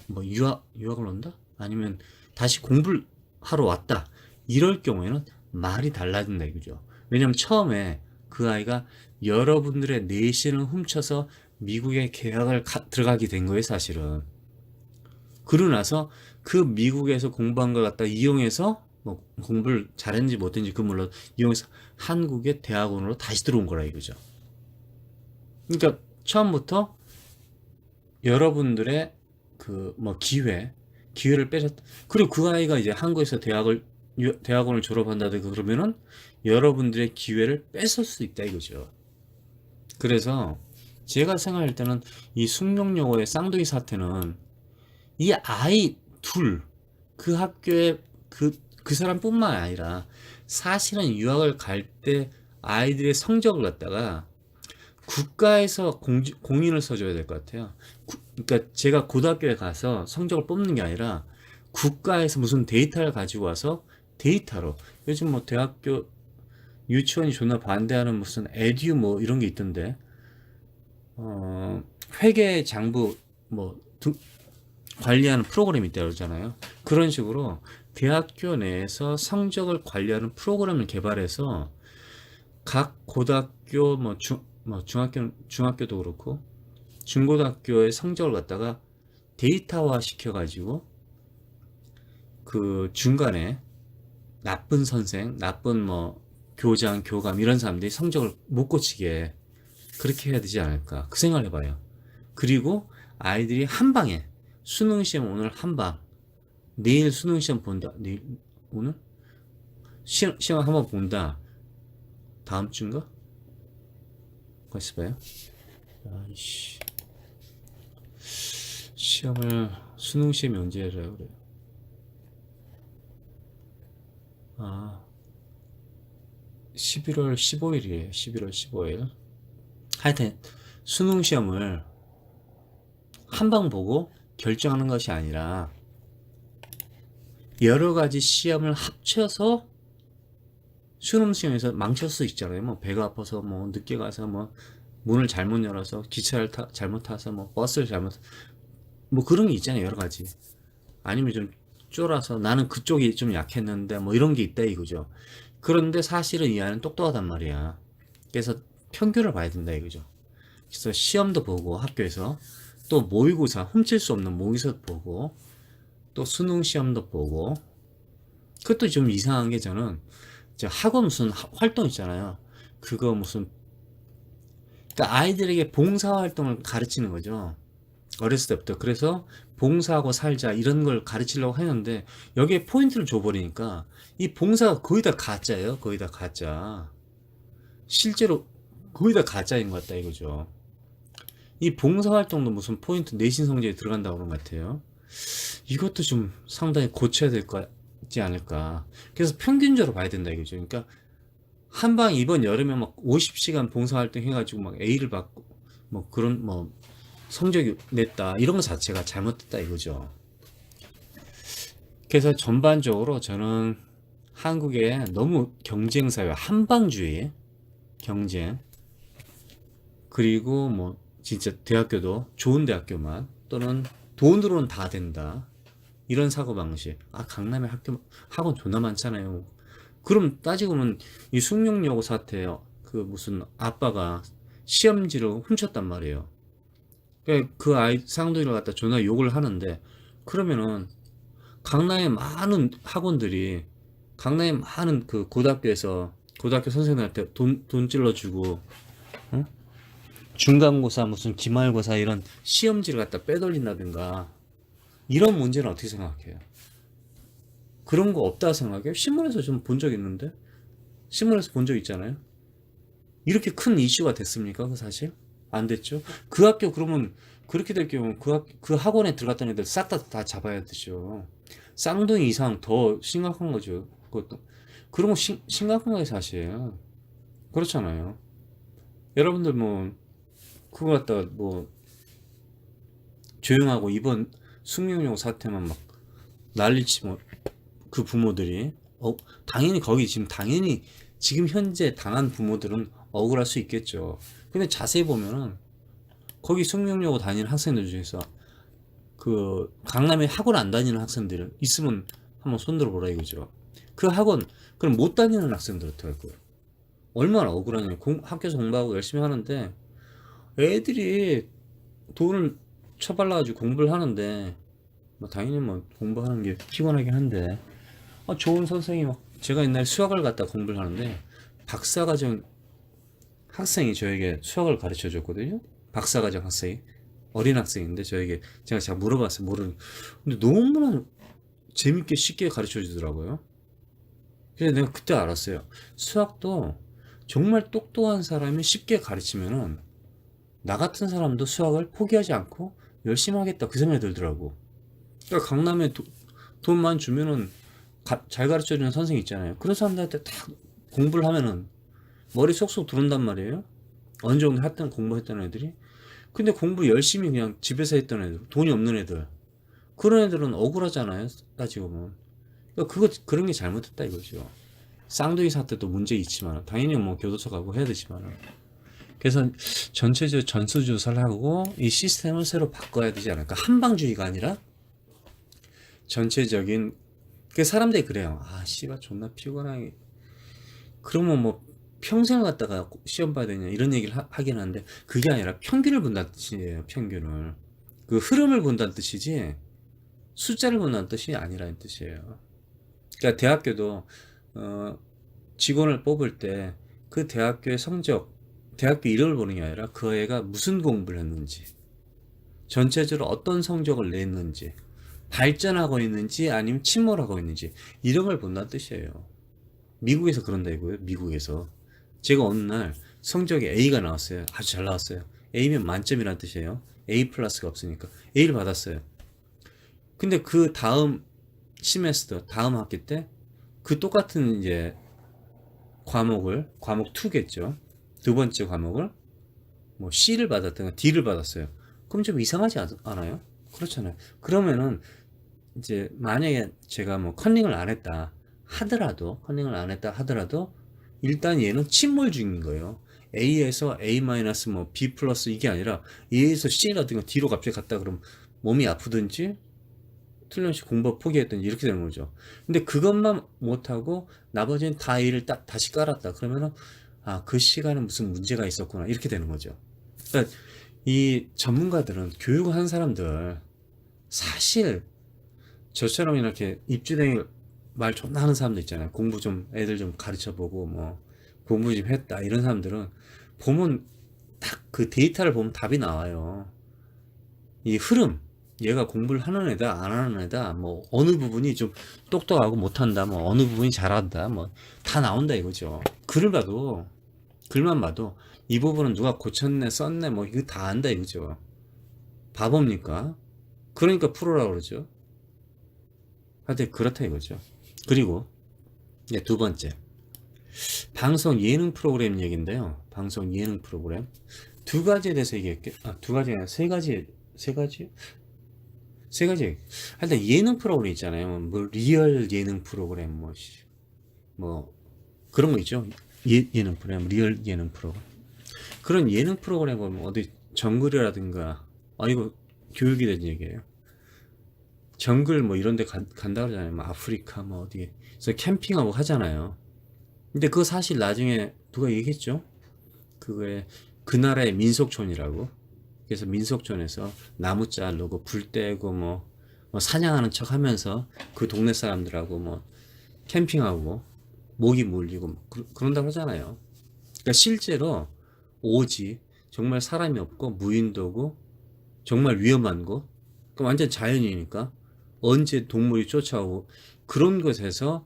뭐 유학을 온다? 아니면 다시 공부를 하러 왔다. 이럴 경우에는 말이 달라진다 이거죠. 왜냐면 처음에 그 아이가 여러분들의 내신을 훔쳐서 미국에 들어가게 된 거예요, 사실은. 그러고 나서 그 미국에서 공부한 걸 갖다 이용해서 뭐 공부를 잘했는지 못했는지 그 물론 이용해서 한국의 대학원으로 다시 들어온 거라 이거죠. 그러니까 처음부터 여러분들의 그 뭐 기회를 뺏었다. 그리고 그 아이가 이제 한국에서 대학원을 졸업한다든가 그러면은 여러분들의 기회를 뺏을 수 있다 이거죠. 그래서 제가 생각할 때는 이 숙명여고의 쌍둥이 사태는 이 아이 그 학교에 그 사람뿐만 아니라 사실은 유학을 갈 때 아이들의 성적을 갖다가 국가에서 공인을 써줘야 될 것 같아요. 그러니까 제가 고등학교에 가서 성적을 뽑는 게 아니라 국가에서 무슨 데이터를 가지고 와서 데이터로 요즘 뭐 대학교 유치원이 존나 반대하는 무슨 에듀 뭐 이런 게 있던데 회계 장부 뭐 관리하는 프로그램이 있다고 그러잖아요. 그런 식으로 대학교 내에서 성적을 관리하는 프로그램을 개발해서 각 고등학교 중학교도 그렇고 중고등학교의 성적을 갖다가 데이터화 시켜가지고 그 중간에 나쁜 선생, 나쁜 뭐 교장, 교감 이런 사람들이 성적을 못 고치게 그렇게 해야 되지 않을까 그 생각을 해봐요. 그리고 아이들이 한 방에 수능 시험 오늘 한방 내일 수능 시험 본다. 오늘 시험 한번 본다. 다음 주인가? 같이 봐요. 아이씨. 수능 시험이 언제 해라 그래요? 11월 15일이에요. 11월 15일. 하여튼 수능 시험을 한 방 보고 결정하는 것이 아니라 여러 가지 시험을 합쳐서 수능 시험에서 망칠 수 있잖아요. 뭐 배가 아파서 뭐 늦게 가서 뭐 문을 잘못 열어서 기차를 잘못 타서 뭐 버스를 뭐 그런 게 있잖아요. 여러 가지. 아니면 좀 쫄아서 나는 그쪽이 좀 약했는데 뭐 이런 게 있다 이거죠. 그런데 사실은 이 아이는 똑똑하단 말이야. 그래서 평균을 봐야 된다 이거죠. 그래서 시험도 보고 학교에서 또 모의고사 훔칠 수 없는 모의고사도 보고 또 수능 시험도 보고 그것도 좀 이상한 게 저는 이제 학원 무슨 활동 있잖아요. 그거 무슨 그러니까 아이들에게 봉사활동을 가르치는 거죠. 어렸을 때부터. 그래서 봉사하고 살자 이런 걸 가르치려고 했는데 여기에 포인트를 줘버리니까 이 봉사가 거의 다 가짜예요. 거의 다 가짜. 실제로 거의 다 가짜인 것 같다 이거죠. 이 봉사활동도 무슨 포인트 내신 성적에 들어간다고 그런 것 같아요. 이것도 좀 상당히 고쳐야 될 것 같지 않을까. 그래서 평균적으로 봐야 된다 이거죠. 그러니까 한방 이번 여름에 막 50시간 봉사활동 해가지고 막 A를 받고 뭐 그런 뭐 성적이 냈다 이런 것 자체가 잘못됐다 이거죠. 그래서 전반적으로 저는 한국의 너무 경쟁사회 한방주의 경쟁 그리고 뭐 진짜 대학교도 좋은 대학교만 또는 돈으로는 다 된다 이런 사고방식. 아 강남에 학교 학원 존나 많잖아요. 그럼 따지고 보면 이 숭룡여고 사태 그 무슨 아빠가 시험지를 훔쳤단 말이에요. 그 아이 쌍둥이를 갖다 존나 욕을 하는데 그러면은 강남의 많은 학원들이 강남의 많은 그 고등학교에서 고등학교 선생님한테 돈 찔러주고 어? 중간고사 무슨 기말고사 이런 시험지를 갖다 빼돌린다든가 이런 문제는 어떻게 생각해요? 그런 거 없다 생각해요? 신문에서 좀 본 적 있는데 신문에서 본 적 있잖아요. 이렇게 큰 이슈가 됐습니까? 그 사실 안 됐죠. 그 학교 그러면 그렇게 될 경우 그 학원에 들어갔던 애들 싹 다 잡아야 되죠. 쌍둥이 이상 더 심각한 거죠. 그것도 그런 거 심각한 거예요 사실. 그렇잖아요. 여러분들 뭐 그거 갖다가 뭐 조용하고 이번 숭룡용 사태만 막 난리치면 그 부모들이 당연히 거기 지금 당연히 지금 현재 당한 부모들은 억울할 수 있겠죠. 근데 자세히 보면은 거기 숭룡여고 다니는 학생들 중에서 그 강남에 학원 안 다니는 학생들 있으면 한번 손들어 보라 이거죠. 그 학원 그럼 못 다니는 학생들 어떻게 할 거예요? 얼마나 억울하냐. 학교에서 공부하고 열심히 하는데 애들이 돈을 쳐발라가지고 공부를 하는데 뭐 당연히 뭐 공부하는 게 피곤하긴 한데 좋은 선생이 막 제가 옛날에 수학을 갖다 공부를 하는데 박사과정 학생이 저에게 수학을 가르쳐 줬거든요. 박사과정 학생이 어린 학생인데 저에게 제가 물어봤어요. 모르는 근데 너무나 재밌게 쉽게 가르쳐 주더라고요. 그래서 내가 그때 알았어요. 수학도 정말 똑똑한 사람이 쉽게 가르치면은 나 같은 사람도 수학을 포기하지 않고 열심히 하겠다 그 생각이 들더라고. 그러니까 강남에 돈만 주면은 잘 가르쳐주는 선생님 있잖아요. 그런 사람들한테 다 공부를 하면은 머리 쏙쏙 들어온단 말이에요. 어느 정도 했던 공부했던 애들이. 근데 공부 열심히 그냥 집에서 했던 애들, 돈이 없는 애들, 그런 애들은 억울하잖아요. 따지고 보면. 그러니까 그런 게 잘못됐다 이거죠. 쌍둥이 사태도 문제 있지만 당연히 뭐 교도소 가고 해야 되지만 그래서 전체적으로 전수조사를 하고 이 시스템을 새로 바꿔야 되지 않을까. 한방주의가 아니라 전체적인 그 사람들이 그래요. 아 씨발 존나 피곤하게 그러면 뭐 평생을 갖다가 시험 봐야 되냐 이런 얘기를 하긴 하는데 그게 아니라 평균을 본다는 뜻이에요. 평균을 그 흐름을 본다는 뜻이지 숫자를 본다는 뜻이 아니라는 뜻이에요. 그러니까 대학교도 직원을 뽑을 때 그 대학교의 성적 대학교 이름을 보는 게 아니라 그 애가 무슨 공부를 했는지 전체적으로 어떤 성적을 냈는지 발전하고 있는지 아니면 침몰하고 있는지 이런 걸 본다는 뜻이에요. 미국에서 그런다 이거예요. 미국에서 제가 어느 날 성적이 A가 나왔어요. 아주 잘 나왔어요. A면 만점이라는 뜻이에요. A 플러스가 없으니까 A를 받았어요. 근데 그 다음 시메스터 다음 학기 때 그 똑같은 이제 과목 2겠죠. 두 번째 과목을 뭐 C를 받았던가 D를 받았어요. 그럼 좀 이상하지 않아요? 그렇잖아요. 그러면은 이제 만약에 제가 뭐 컨닝을 안 했다 하더라도 일단 얘는 침몰 중인 거예요. A에서 A 마이너스 뭐 B 플러스 이게 아니라 A에서 C라든가 D로 갑자기 갔다 그러면 몸이 아프든지 틀림없이 공부 포기했든지 이렇게 되는 거죠. 근데 그것만 못하고 나머지는 다 일을 다시 깔았다. 그러면은 아, 그 시간에 무슨 문제가 있었구나. 이렇게 되는 거죠. 그러니까 이 전문가들은 교육을 한 사람들 사실 저처럼 이렇게 입주댕이 말 존나 하는 사람들 있잖아요. 공부 좀 애들 좀 가르쳐 보고 뭐 공부 좀 했다 이런 사람들은 보면 딱 그 데이터를 보면 답이 나와요. 이 흐름, 얘가 공부를 하는 애다 안 하는 애다 뭐 어느 부분이 좀 똑똑하고 못한다 뭐 어느 부분이 잘한다 뭐 다 나온다 이거죠. 글만 봐도 이 부분은 누가 고쳤네 썼네 뭐 이거 다 안다 이거죠. 바보입니까? 그러니까 프로라고 그러죠. 하여튼 그렇다 이거죠. 그리고 이제 두 번째, 방송 예능 프로그램 얘기인데요. 방송 예능 프로그램 두 가지에 대해서 얘기할게. 두 가지 아니라 세 가지. 하여튼 예능 프로그램 있잖아요. 뭐 리얼 예능 프로그램 뭐 그런 거 있죠. 예능 프로그램, 리얼 예능 프로그램. 그런 예능 프로그램 보면 어디 정글이라든가 이거 교육이 된 얘기예요. 정글 뭐 이런 데 간다 그러잖아요. 뭐 아프리카 뭐 어디 그래서 캠핑하고 하잖아요. 근데 그거 사실 나중에 누가 얘기했죠? 그거에 그 나라의 민속촌이라고. 그래서 민속촌에서 나무 자르고 불 떼고 뭐 사냥하는 척 하면서 그 동네 사람들하고 뭐 캠핑하고 모기 물리고 뭐 그런다고 하잖아요. 그러니까 실제로 오지 정말 사람이 없고 무인도고 정말 위험한 곳, 그 완전 자연이니까 언제 동물이 쫓아오고 그런 곳에서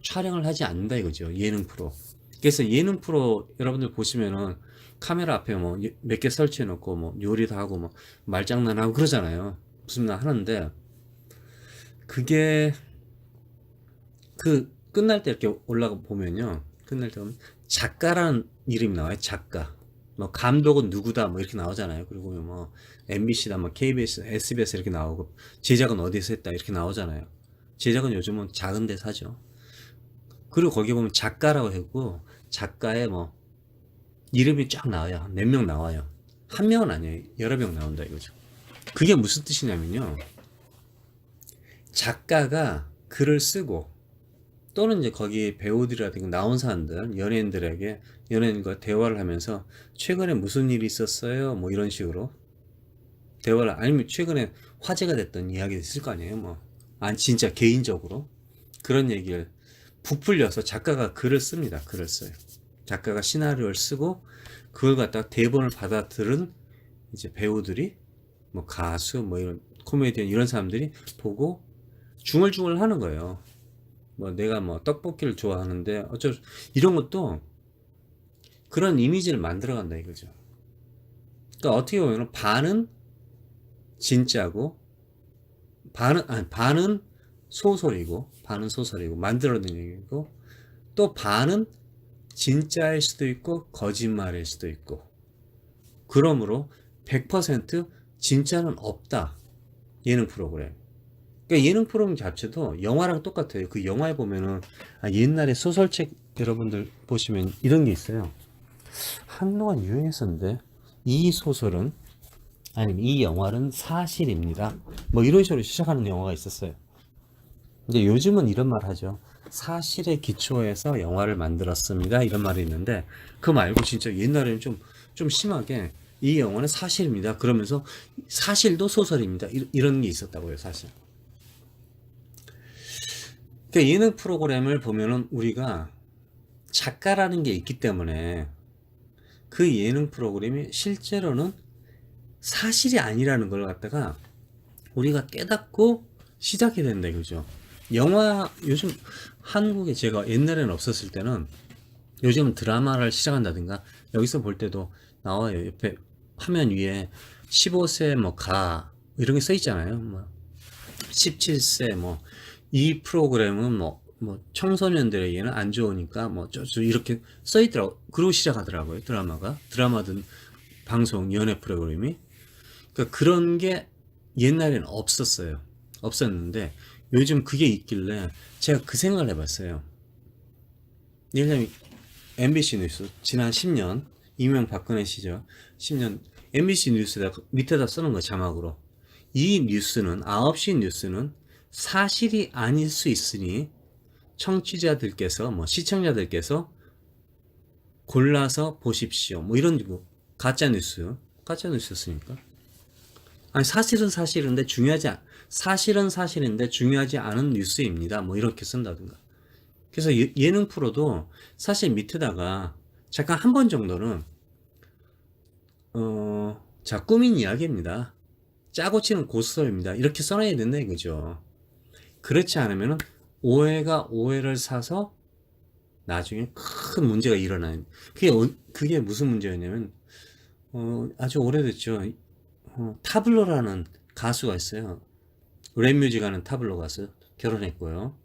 촬영을 하지 않는다 이거죠. 예능 프로. 그래서 예능 프로 여러분들 보시면은 카메라 앞에 뭐 몇 개 설치해 놓고 뭐 요리도 하고 뭐 말장난하고 그러잖아요. 무슨 말 하는데 그게 그 끝날 때 이렇게 올라가 보면요. 끝날 때 보면 작가라는 이름이 나와요. 작가. 뭐 감독은 누구다 뭐 이렇게 나오잖아요. 그리고 뭐 MBC다 뭐 KBS, SBS 이렇게 나오고 제작은 어디서 했다 이렇게 나오잖아요. 제작은 요즘은 작은 데서 하죠. 그리고 거기 보면 작가라고 했고 작가의 뭐 이름이 쫙 나와요. 몇 명 나와요. 한 명은 아니에요. 여러 명 나온다 이거죠. 그게 무슨 뜻이냐면요. 작가가 글을 쓰고 또는 이제 거기 배우들이라든가 나온 사람들, 연예인과 대화를 하면서 최근에 무슨 일이 있었어요? 뭐 이런 식으로 대화를 아니면 최근에 화제가 됐던 이야기 있을 거 아니에요? 뭐 진짜 개인적으로 그런 얘기를 부풀려서 작가가 글을 씁니다. 글을 써요. 작가가 시나리오를 쓰고 그걸 갖다가 대본을 받아들은 이제 배우들이 뭐 가수 뭐 이런 코미디언 이런 사람들이 보고 중얼중얼 하는 거예요. 뭐 내가 뭐 떡볶이를 좋아하는데 이런 것도 그런 이미지를 만들어 간다 이거죠. 그러니까 어떻게 보면 반은 진짜고 반은 소설이고 만들어낸 얘기고 또 반은 진짜일 수도 있고 거짓말일 수도 있고 그러므로 100% 진짜는 없다. 예능 프로그램. 그러니까 예능 프로그램 자체도 영화랑 똑같아요. 그 영화에 보면은 옛날에 소설책 여러분들 보시면 이런 게 있어요. 한동안 유행했었는데 이 소설은 아니면 이 영화는 사실입니다. 뭐 이런 식으로 시작하는 영화가 있었어요. 근데 요즘은 이런 말 하죠. 사실에 기초해서 영화를 만들었습니다. 이런 말이 있는데 그거 말고 진짜 옛날에는 좀 심하게 이 영화는 사실입니다. 그러면서 사실도 소설입니다. 이런 게 있었다고요, 사실. 그러니까 예능 프로그램을 보면은 우리가 작가라는 게 있기 때문에 그 예능 프로그램이 실제로는 사실이 아니라는 걸 갖다가 우리가 깨닫고 시작이 된다 이거죠. 영화 요즘 한국에 제가 옛날에는 없었을 때는 요즘 드라마를 시작한다든가 여기서 볼 때도 나와요. 옆에 화면 위에 15세 뭐 가 이런 게 써 있잖아요. 뭐 17세 뭐 이 프로그램은 뭐 청소년들에게는 안 좋으니까 뭐 이렇게 써 있더라고. 그러고 시작하더라고요. 드라마든 방송 연애 프로그램이. 그러니까 그런 게 옛날에는 없었는데 요즘 그게 있길래 제가 그 생각을 해봤어요. 예를 들면 MBC 뉴스 지난 10년 이명박근혜 시절 10년 MBC 뉴스에다 밑에다 쓰는 거 자막으로 이 뉴스는 9시 뉴스는 사실이 아닐 수 있으니 청취자들께서 뭐 시청자들께서 골라서 보십시오. 뭐 이런 뭐 가짜 뉴스였으니까. 아니 사실은 사실인데 사실은 사실인데 중요하지 않은 뉴스입니다. 뭐 이렇게 쓴다든가. 그래서 예능 프로도 사실 밑에다가 잠깐 한 번 정도는 자 꾸민 이야기입니다. 짜고 치는 고스톱입니다. 이렇게 써놔야 된다 이거죠. 그렇지 않으면은 오해가 오해를 사서 나중에 큰 문제가 일어나요. 그게 무슨 문제였냐면 아주 오래됐죠. 타블로라는 가수가 있어요. 랩뮤직 하는 타블로 가수 결혼했고요.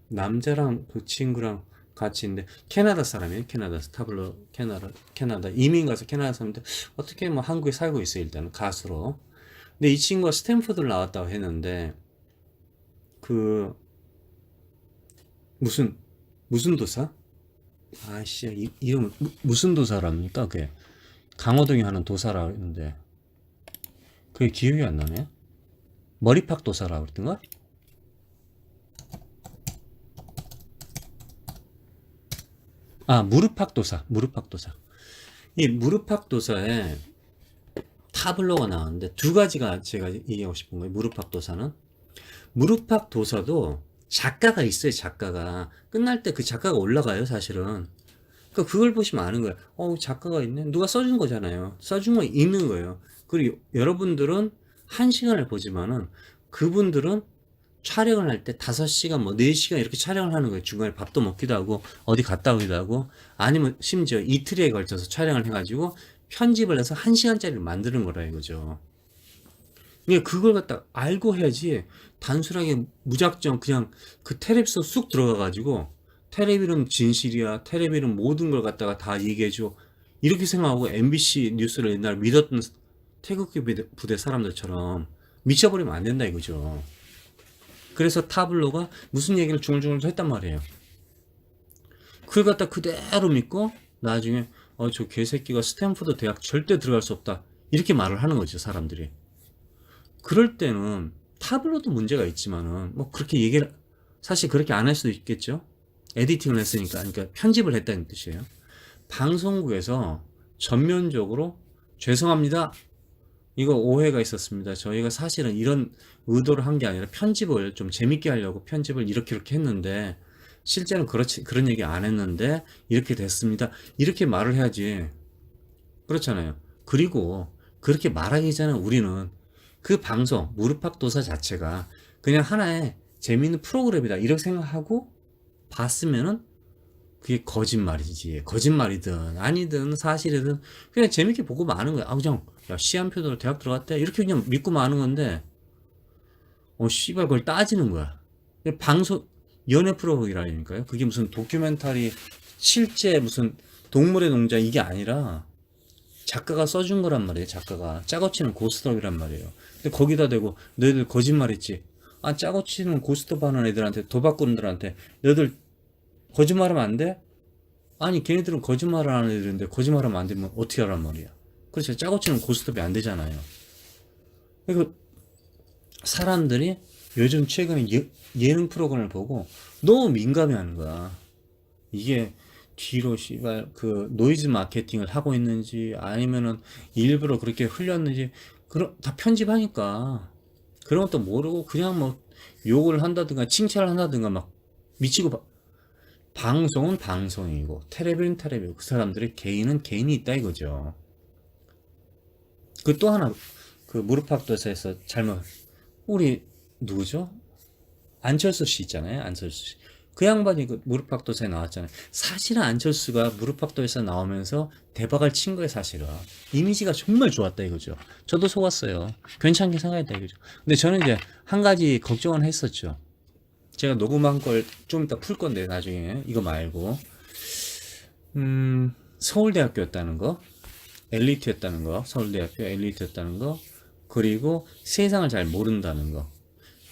남자랑 그 친구랑 같이 있는데 캐나다 사람이에요. 캐나다 타블로 캐나다 이민 가서 캐나다 사람인데 어떻게 뭐 한국에 살고 있어요. 일단은 가수로. 근데 이 친구가 스탠퍼드를 나왔다고 했는데 그 무슨 도사? 아씨 이름 무슨 도사랍니까? 그게 강호동이 하는 도사라 했는데 그게 기억이 안 나네. 머리팍 도사라고 그랬던가? 아 무릎팍 도사. 이 무릎팍 도사에 타블로가 나왔는데 두 가지가 제가 얘기하고 싶은 거예요. 무릎팍 도사는 무릎팍 도사도 작가가 있어요. 작가가 끝날 때 그 작가가 올라가요. 사실은 그걸 보시면 아는 거예요. 작가가 있네. 누가 써준 거잖아요. 써준 거 있는 거예요. 그리고 여러분들은 1시간을 보지만은 그분들은 촬영을 할 때 5시간 뭐 4시간 이렇게 촬영을 하는 거예요. 중간에 밥도 먹기도 하고 어디 갔다 오기도 하고 아니면 심지어 이틀에 걸쳐서 촬영을 해가지고 편집을 해서 1시간짜리를 만드는 거라 이거죠. 그러니까 그걸 갖다 알고 해야지 단순하게 무작정 그냥 그 텔레비전 쑥 들어가가지고 텔레비는 진실이야, 텔레비는 모든 걸 갖다가 다 얘기해줘 이렇게 생각하고 MBC 뉴스를 옛날 믿었던 태극기 부대 사람들처럼 미쳐버리면 안 된다 이거죠. 그래서 타블로가 무슨 얘기를 중얼중얼 했단 말이에요. 그걸 갖다 그대로 믿고 나중에 저 개새끼가 스탠퍼드 대학 절대 들어갈 수 없다 이렇게 말을 하는 거죠 사람들이. 그럴 때는 타블로도 문제가 있지만은 뭐 그렇게 얘기를 사실 그렇게 안 할 수도 있겠죠. 에디팅을 했으니까 그러니까 편집을 했다는 뜻이에요. 방송국에서 전면적으로 죄송합니다. 이거 오해가 있었습니다. 저희가 사실은 이런 의도를 한 게 아니라 편집을 좀 재밌게 하려고 편집을 이렇게 했는데 실제는 그런 얘기 안 했는데 이렇게 됐습니다. 이렇게 말을 해야지. 그렇잖아요. 그리고 그렇게 말하기 전에 우리는 그 방송 무릎팍도사 자체가 그냥 하나의 재미있는 프로그램이다 이렇게 생각하고 봤으면은 그게 거짓말이지. 거짓말이든 아니든 사실이든 그냥 재밌게 보고 마는 거야. 그냥 야 시한표대로 대학 들어갔대 이렇게 그냥 믿고 마는 건데 씨발 그걸 따지는 거야. 방송 연애 프로그램이라니까요. 그게 무슨 다큐멘터리 실제 무슨 동물의 농장 이게 아니라 작가가 써준 거란 말이에요. 작가가 짜고 치는 고스톱이란 말이에요. 근데 거기다 대고 너희들 거짓말했지. 짜고 치는 고스톱 하는 애들한테 도박꾼들한테 너희들 거짓말하면 안 돼? 아니 걔네들은 거짓말을 하는 애들인데 거짓말하면 안 되면 어떻게 하란 말이야. 그렇죠. 짜고 치는 고스톱이 안 되잖아요. 그러니까 사람들이 요즘 최근에 예능 프로그램을 보고 너무 민감해하는 거야. 이게 뒤로 씨발 그 노이즈 마케팅을 하고 있는지 아니면은 일부러 그렇게 흘렸는지 다 편집하니까 그런 것도 모르고 그냥 뭐 욕을 한다든가 칭찬을 한다든가 막 미치고 방송은 방송이고 텔레비는 텔레비고 그 사람들의 개인은 개인이 있다 이거죠. 그 또 하나 그 무릎팍도사에서 잘못 우리 누구죠? 안철수 씨 있잖아요. 안철수 씨. 그 양반이 그 무릎팍도사에 나왔잖아요. 사실은 안철수가 무릎팍도에서 나오면서 대박을 친 거예요, 사실은. 이미지가 정말 좋았다 이거죠. 저도 속았어요. 괜찮게 생각했다 이거죠. 근데 저는 이제 한 가지 걱정은 했었죠. 제가 녹음한 걸 좀 이따 풀 건데 나중에 이거 말고 서울대학교였다는 거, 엘리트였다는 거, 서울대학교 엘리트였다는 거, 그리고 세상을 잘 모른다는 거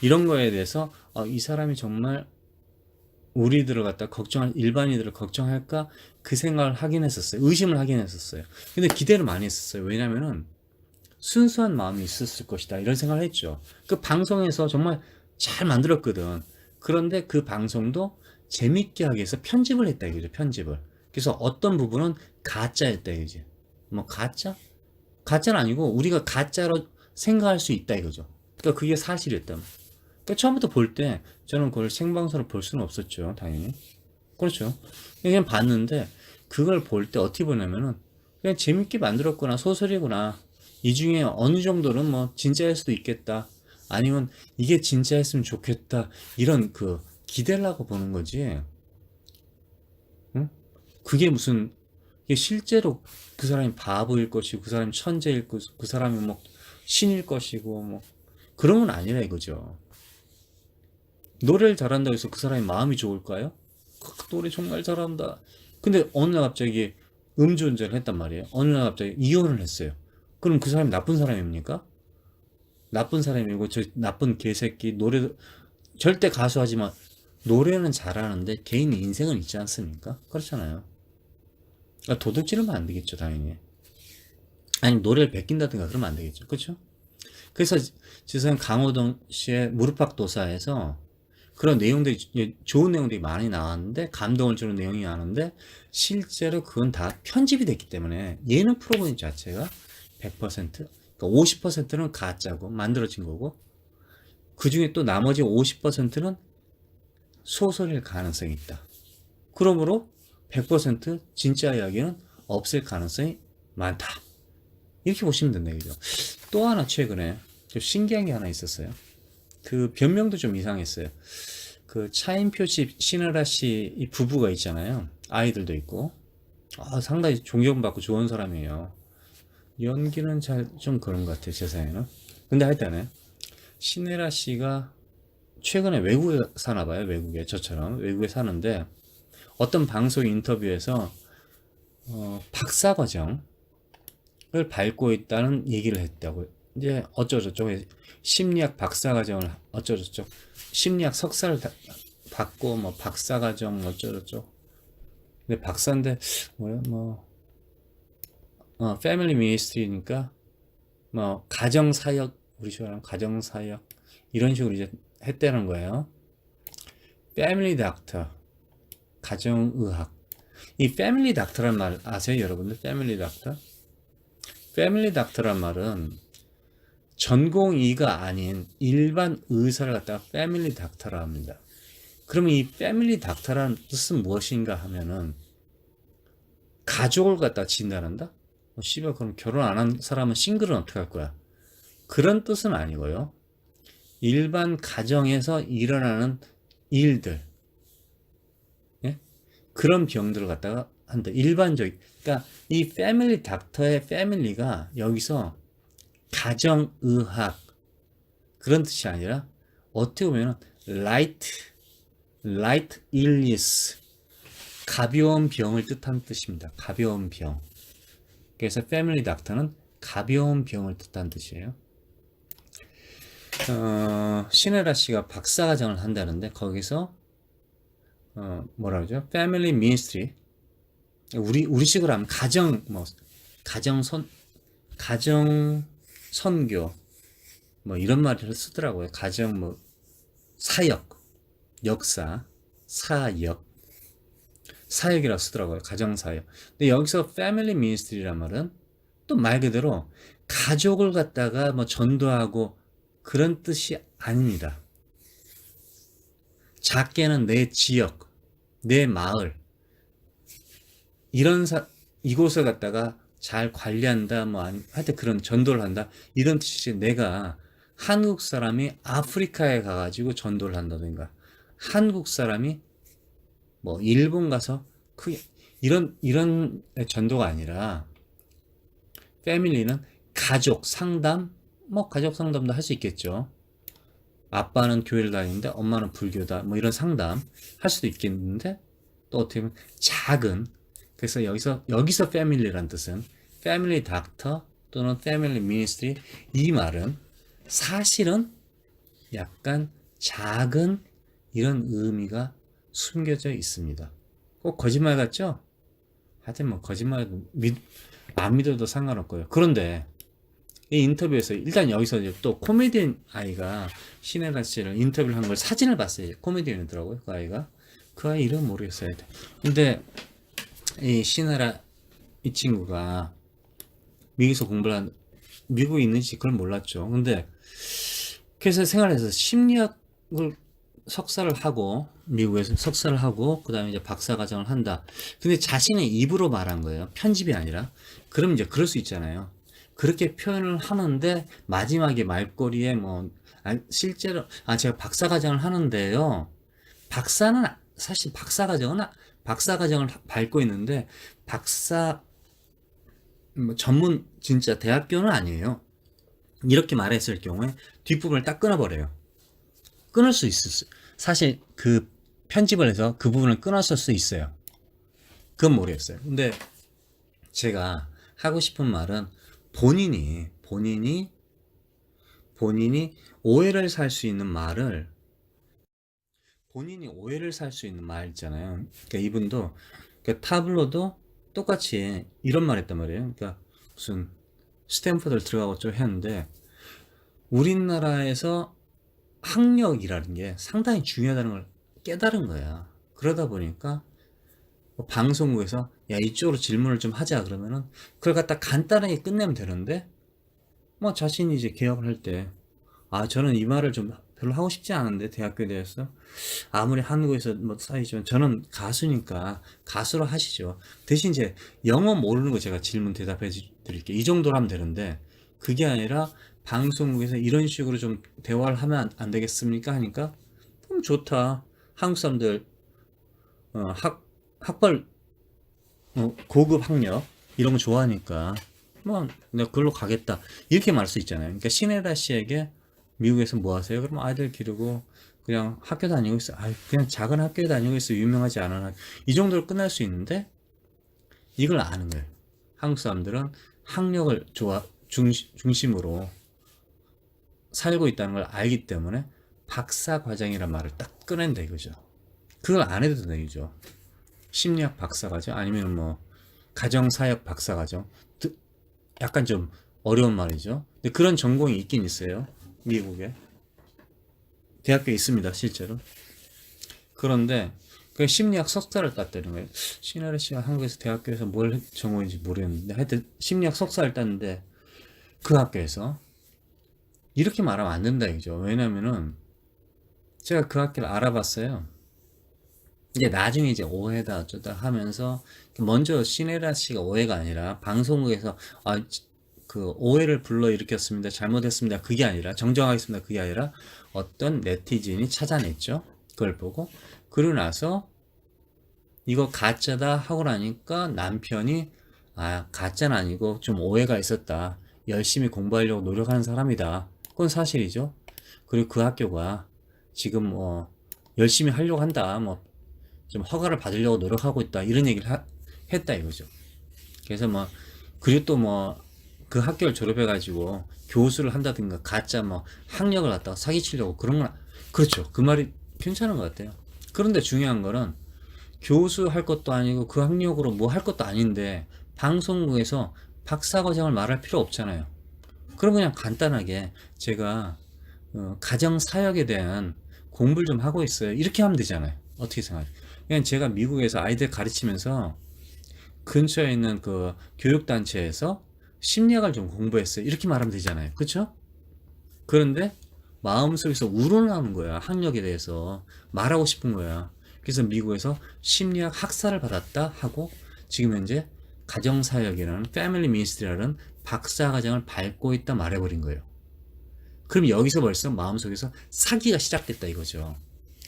이런 거에 대해서 이 사람이 정말 우리들을 갖다 일반인들을 걱정할까 그 생각을 하긴 했었어요. 의심을 하긴 했었어요. 근데 기대를 많이 했었어요. 왜냐면은 순수한 마음이 있었을 것이다 이런 생각을 했죠. 그 방송에서 정말 잘 만들었거든. 그런데 그 방송도 재밌게 하기 위해서 편집을 했다 이거죠. 편집을. 그래서 어떤 부분은 가짜였다 이거지. 뭐 가짜? 가짜는 아니고 우리가 가짜로 생각할 수 있다 이거죠. 그러니까 그게 사실이었다. 그러니까 처음부터 볼 때 저는 그걸 생방송으로 볼 수는 없었죠. 당연히. 그렇죠. 그냥 봤는데 그걸 볼 때 어떻게 보냐면은 그냥 재밌게 만들었구나, 소설이구나. 이 중에 어느 정도는 뭐 진짜일 수도 있겠다. 아니면 이게 진짜였으면 좋겠다. 이런 그 기대를 하고 보는 거지. 응? 그게 무슨 이게 실제로 그 사람이 바보일 것이고 그 사람이 천재일 것이고 그 사람이 뭐 신일 것이고 뭐 그런 건 아니라 이거죠. 노래를 잘한다고 해서 그 사람이 마음이 좋을까요? 노래 정말 잘한다. 근데 어느 날 갑자기 음주운전을 했단 말이에요. 어느 날 갑자기 이혼을 했어요. 그럼 그 사람이 나쁜 사람입니까? 나쁜 사람이고 저 나쁜 개새끼 노래 절대 가수하지만 노래는 잘하는데 개인 인생은 있지 않습니까? 그렇잖아요. 그러니까 도둑질하면 안 되겠죠, 당연히. 아니 노래를 베낀다든가 그러면 안 되겠죠. 그렇죠? 그래서 지금 강호동 씨의 무릎팍도사에서 그런 내용들이 좋은 내용들이 많이 나왔는데 감동을 주는 내용이 많은데 실제로 그건 다 편집이 됐기 때문에 예능 프로그램 자체가 100% 그러니까 50%는 가짜고 만들어진 거고 그 중에 또 나머지 50%는 소설일 가능성이 있다. 그러므로 100% 진짜 이야기는 없을 가능성이 많다. 이렇게 보시면 된다. 그죠? 또 하나 최근에 좀 신기한 게 하나 있었어요. 그 변명도 좀 이상했어요. 그 차인표 씨, 신은하 씨 이 부부가 있잖아요. 아이들도 있고. 상당히 존경받고 좋은 사람이에요. 연기는 잘 좀 그런 것 같아요. 제 생각에는. 근데 하여튼에 신은하 씨가 최근에 외국에 사나 봐요. 외국에 저처럼 외국에 사는데 어떤 방송 인터뷰에서 박사과정을 밟고 있다는 얘기를 했다고. 이제 어쩌저쩌고 심리학 박사과정을 어쩌저쩌고 심리학 석사를 받고 뭐 박사과정 어쩌저쩌고 근데 박사인데 뭐야 패밀리 미니스트리니까 뭐 가정사역 우리 식으로 하면 가정사역 이런 식으로 이제 했다는 거예요. 패밀리 닥터 가정의학 이 패밀리 닥터란 말 아세요 여러분들? 패밀리 닥터? 패밀리 닥터란 말은 전공의가 아닌 일반 의사를 갖다가 패밀리 닥터라 합니다. 그러면 이 패밀리 닥터라는 뜻은 무엇인가 하면은 가족을 갖다 진단한다? 씨발 그럼 결혼 안 한 사람은 싱글은 어떻게 할 거야? 그런 뜻은 아니고요. 일반 가정에서 일어나는 일들, 예? 그런 병들을 갖다가 한다. 일반적인. 그러니까 이 패밀리 닥터의 패밀리가 여기서 가정의학 그런 뜻이 아니라 어떻게 보면 light illness 가벼운 병을 뜻하는 뜻입니다. 가벼운 병. 그래서 패밀리 닥터는 가벼운 병을 뜻하는 뜻이에요. 신혜라 씨가 박사과정을 한다는데 거기서 뭐라 그러죠? 패밀리 미니스트리 우리식으로 하면 가정 선교 뭐 이런 말을 쓰더라고요. 가정 뭐 사역 역사 사역이라고 쓰더라고요. 가정사역. 근데 여기서 패밀리 미니스트리란 말은 또 말 그대로 가족을 갖다가 뭐 전도하고 그런 뜻이 아닙니다. 작게는 내 지역, 내 마을 이곳을 갖다가 잘 관리한다 뭐 하여튼 그런 전도를 한다 이런 뜻이지 내가 한국 사람이 아프리카에 가가지고 전도를 한다든가 한국 사람이 뭐 일본 가서 크게 이런 전도가 아니라 패밀리는 가족 상담 뭐 가족 상담도 할 수 있겠죠. 아빠는 교회를 다니는데 엄마는 불교다 뭐 이런 상담 할 수도 있겠는데 또 어떻게 보면 작은 그래서 여기서 패밀리란 뜻은 패밀리 닥터 또는 패밀리 미니스트리 이 말은 사실은 약간 작은 이런 의미가 숨겨져 있습니다. 꼭 거짓말 같죠? 하여튼 뭐 거짓말 안 믿어도 상관없고요. 그런데 이 인터뷰에서 일단 여기서 이제 또 코미디언 아이가 신혜라 씨를 인터뷰를 한 걸 사진을 봤어요. 코미디언이더라고요. 그 아이가. 그 아이 이름 모르겠어요. 근데 이 신혜라 이 친구가 미국에서 공부를 한 미국에 있는지 그걸 몰랐죠. 근데 그래서 생활에서 심리학을 석사를 하고 미국에서 석사를 하고 그다음에 이제 박사 과정을 한다. 근데 자신의 입으로 말한 거예요. 편집이 아니라. 그럼 이제 그럴 수 있잖아요. 그렇게 표현을 하는데 마지막에 말꼬리에 뭐 실제로 제가 박사 과정을 하는데요. 박사는 사실 박사 과정을 밟고 있는데 박사 뭐 전문 진짜 대학교는 아니에요. 이렇게 말했을 경우에 뒷부분을 딱 끊어버려요. 끊을 수 있었어요. 사실 그 편집을 해서 그 부분을 끊었을 수 있어요. 그건 모르겠어요. 근데 제가 하고 싶은 말은 본인이 오해를 살 수 있는 말을 본인이 오해를 살 수 있는 말 있잖아요. 그러니까 이분도 그러니까 타블로도 똑같이 이런 말 했단 말이에요. 그러니까 무슨 스탠퍼드를 들어가고 좀 했는데 우리나라에서 학력이라는 게 상당히 중요하다는 걸 깨달은 거야. 그러다 보니까 뭐 방송국에서 야 이쪽으로 질문을 좀 하자 그러면은 그걸 갖다 간단하게 끝내면 되는데 뭐 자신이 이제 개업을 할 때 저는 이 말을 좀 별로 하고 싶지 않은데 대학교에 대해서 아무리 한국에서 뭐 사이지만 저는 가수니까 가수로 하시죠. 대신 이제 영어 모르는 거 제가 질문 대답해 드릴게요. 이 정도로 하면 되는데 그게 아니라 방송국에서 이런 식으로 좀 대화를 하면 안 되겠습니까? 하니까 그럼 좋다. 한국 사람들 학벌 고급 학력 이런 거 좋아하니까 뭐 내가 그걸로 가겠다 이렇게 말할 수 있잖아요. 그러니까 신혜라 씨에게 미국에서 뭐 하세요? 그럼 아이들 기르고 그냥 학교 다니고 있어. 그냥 작은 학교에 다니고 있어. 유명하지 않은 학교. 이 정도로 끝날 수 있는데 이걸 아는 거예요. 한국 사람들은 학력을 중심으로 살고 있다는 걸 알기 때문에 박사 과정이란 말을 딱 꺼낸다 이거죠. 그걸 안 해도 된다 이거죠. 심리학 박사 과정 아니면 뭐 가정사역 박사 과정 약간 좀 어려운 말이죠. 근데 그런 전공이 있긴 있어요. 미국에 대학교에 있습니다 실제로. 그런데 그 심리학 석사를 땄다는 거예요. 신하래 씨가 한국에서 대학교에서 뭘 전공인지 모르겠는데 하여튼 심리학 석사를 땄는데 그 학교에서 이렇게 말하면 안 된다 이거죠. 왜냐면은 제가 그 학교를 알아봤어요. 이제 나중에 이제 오해다 어쩌다 하면서 먼저 신혜라 씨가 오해가 아니라 방송국에서 그 오해를 불러일으켰습니다. 잘못했습니다. 그게 아니라 정정하겠습니다. 그게 아니라 어떤 네티즌이 찾아냈죠. 그걸 보고 그러고 나서 이거 가짜다 하고 나니까 남편이 가짜는 아니고 좀 오해가 있었다. 열심히 공부하려고 노력하는 사람이다. 그건 사실이죠. 그리고 그 학교가 지금 열심히 하려고 한다. 뭐 좀 허가를 받으려고 노력하고 있다. 이런 얘기를 했다 이거죠. 그래서 그리고 또 그 학교를 졸업해가지고 교수를 한다든가 가짜 학력을 갖다가 사기치려고 그런 건 그렇죠. 그 말이 괜찮은 것 같아요. 그런데 중요한 거는 교수 할 것도 아니고 그 학력으로 뭐 할 것도 아닌데 방송국에서 박사과정을 말할 필요 없잖아요. 그럼 그냥 간단하게 제가 가정사역에 대한 공부를 좀 하고 있어요. 이렇게 하면 되잖아요. 어떻게 생각해요? 그냥 제가 미국에서 아이들 가르치면서 근처에 있는 그 교육단체에서 심리학을 좀 공부했어요. 이렇게 말하면 되잖아요. 그쵸? 그런데 마음속에서 우러나오는 거야. 학력에 대해서 말하고 싶은 거야. 그래서 미국에서 심리학 학사를 받았다 하고 지금 현재 가정사역이라는 패밀리 미니스트리라는 박사과정을 밟고 있다 말해버린 거예요. 그럼 여기서 벌써 마음속에서 사기가 시작됐다 이거죠.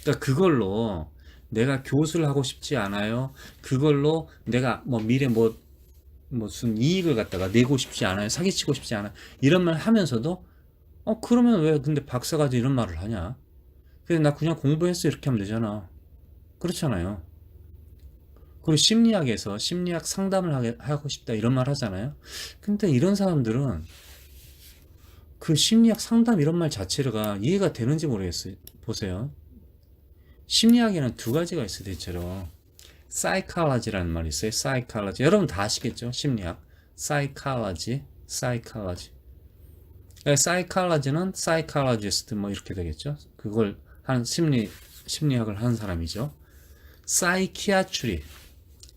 그러니까 그걸로 내가 교수를 하고 싶지 않아요. 그걸로 내가 미래 무슨 이익을 갖다가 내고 싶지 않아요. 사기치고 싶지 않아요. 이런 말 하면서도 그러면 왜 근데 박사가 이런 말을 하냐? 그래서 나 그냥 공부했어 이렇게 하면 되잖아. 그렇잖아요. 그리고 심리학에서 심리학 상담을 하고 싶다 이런 말 하잖아요. 근데 이런 사람들은 그 심리학 상담 이런 말 자체가 이해가 되는지 모르겠어요. 보세요. 심리학에는 두 가지가 있어요. 대체로 psychology라는 말이 있어요. psychology 여러분 다 아시겠죠? 심리학 psychology 사이칼라지는 사이칼러지스트 뭐 이렇게 되겠죠. 그걸 한 심리학을 하는 사람이죠. 사이키아트리,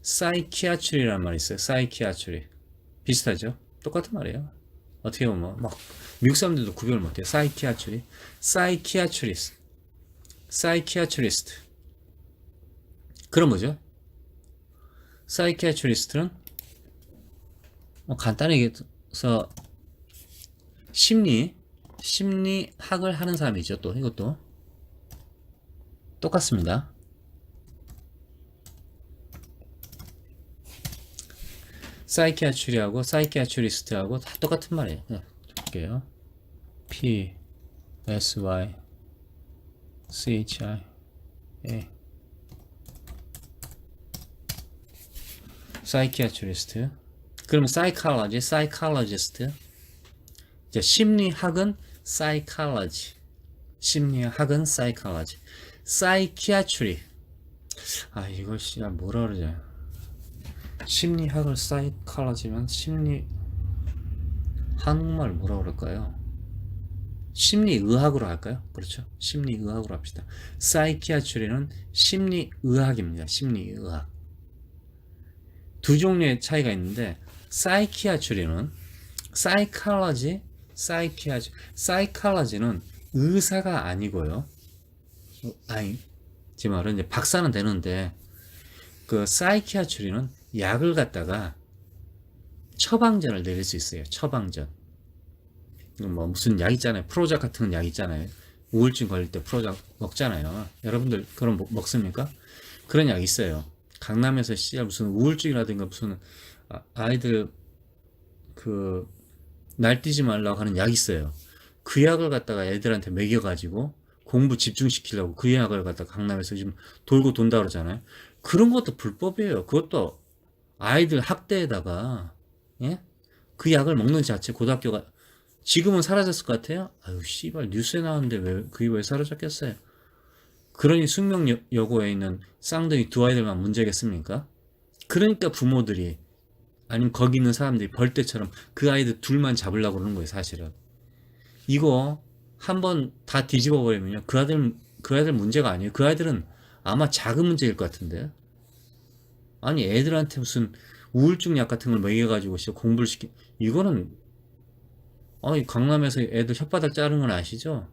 사이키아트리라는 말이 있어요. 사이키아트리 비슷하죠. 똑같은 말이에요. 어떻게 보면 막 미국 사람들도 구별을 못해요. 사이키아트리, 사이키아트리스트, 사이키아트리스트. 그런 뭐죠? 사이키아트리스트는 뭐 간단히 얘기해서 심리학을 하는 사람이죠. 또 이것도 똑같습니다. 사이키아트리하고 사이키아트리스트하고 다 똑같은 말이에요. 그냥 볼게요. P S Y C H I A 사이키아트리스트. 그러면 사이칼러지, 사이칼러지스트. 이제 심리학은 사이칼러지. 심리학은 사이칼러지. 사이키아트리. 아, 이걸 뭐라 그러지? 심리학을 사이칼러지면 한국말 뭐라 그럴까요? 심리의학으로 할까요? 그렇죠? 심리의학으로 합시다. 사이키아트리는 심리의학입니다. 심리의학. 두 종류의 차이가 있는데 사이키아트리는 사이칼러지, 사이칼러지는 의사가 아니고요. 제 말은 이제 박사는 되는데 그 사이키아트리는 약을 갖다가 처방전을 내릴 수 있어요. 처방전. 뭐 무슨 약 있잖아요. 프로작 같은 약 있잖아요. 우울증 걸릴 때 프로작 먹잖아요. 여러분들 그런 먹습니까? 그런 약 있어요. 강남에서 무슨 우울증이라든가 무슨 아이들 그 날뛰지 말라고 하는 약 있어요. 그 약을 갖다가 애들한테 먹여가지고 공부 집중시키려고 그 약을 갖다가 강남에서 지금 돌고 돈다 그러잖아요. 그런 것도 불법이에요. 그것도 아이들 학대에다가 예? 그 약을 먹는 자체 고등학교가 지금은 사라졌을 것 같아요. 아유 씨발 뉴스에 나왔는데 왜 그게 왜 사라졌겠어요. 그러니 숙명여고에 있는 쌍둥이 두 아이들만 문제겠습니까? 그러니까 부모들이 아니면 거기 있는 사람들이 벌떼처럼 그 아이들 둘만 잡으려고 그러는 거예요. 사실은 이거 한번 다 뒤집어 버리면요 그 아이들 문제가 아니에요. 그 아이들은 아마 작은 문제일 것 같은데 아니 애들한테 무슨 우울증 약 같은 걸 먹여가지고 공부를 이거는 아니 강남에서 애들 혓바닥 자른 건 아시죠?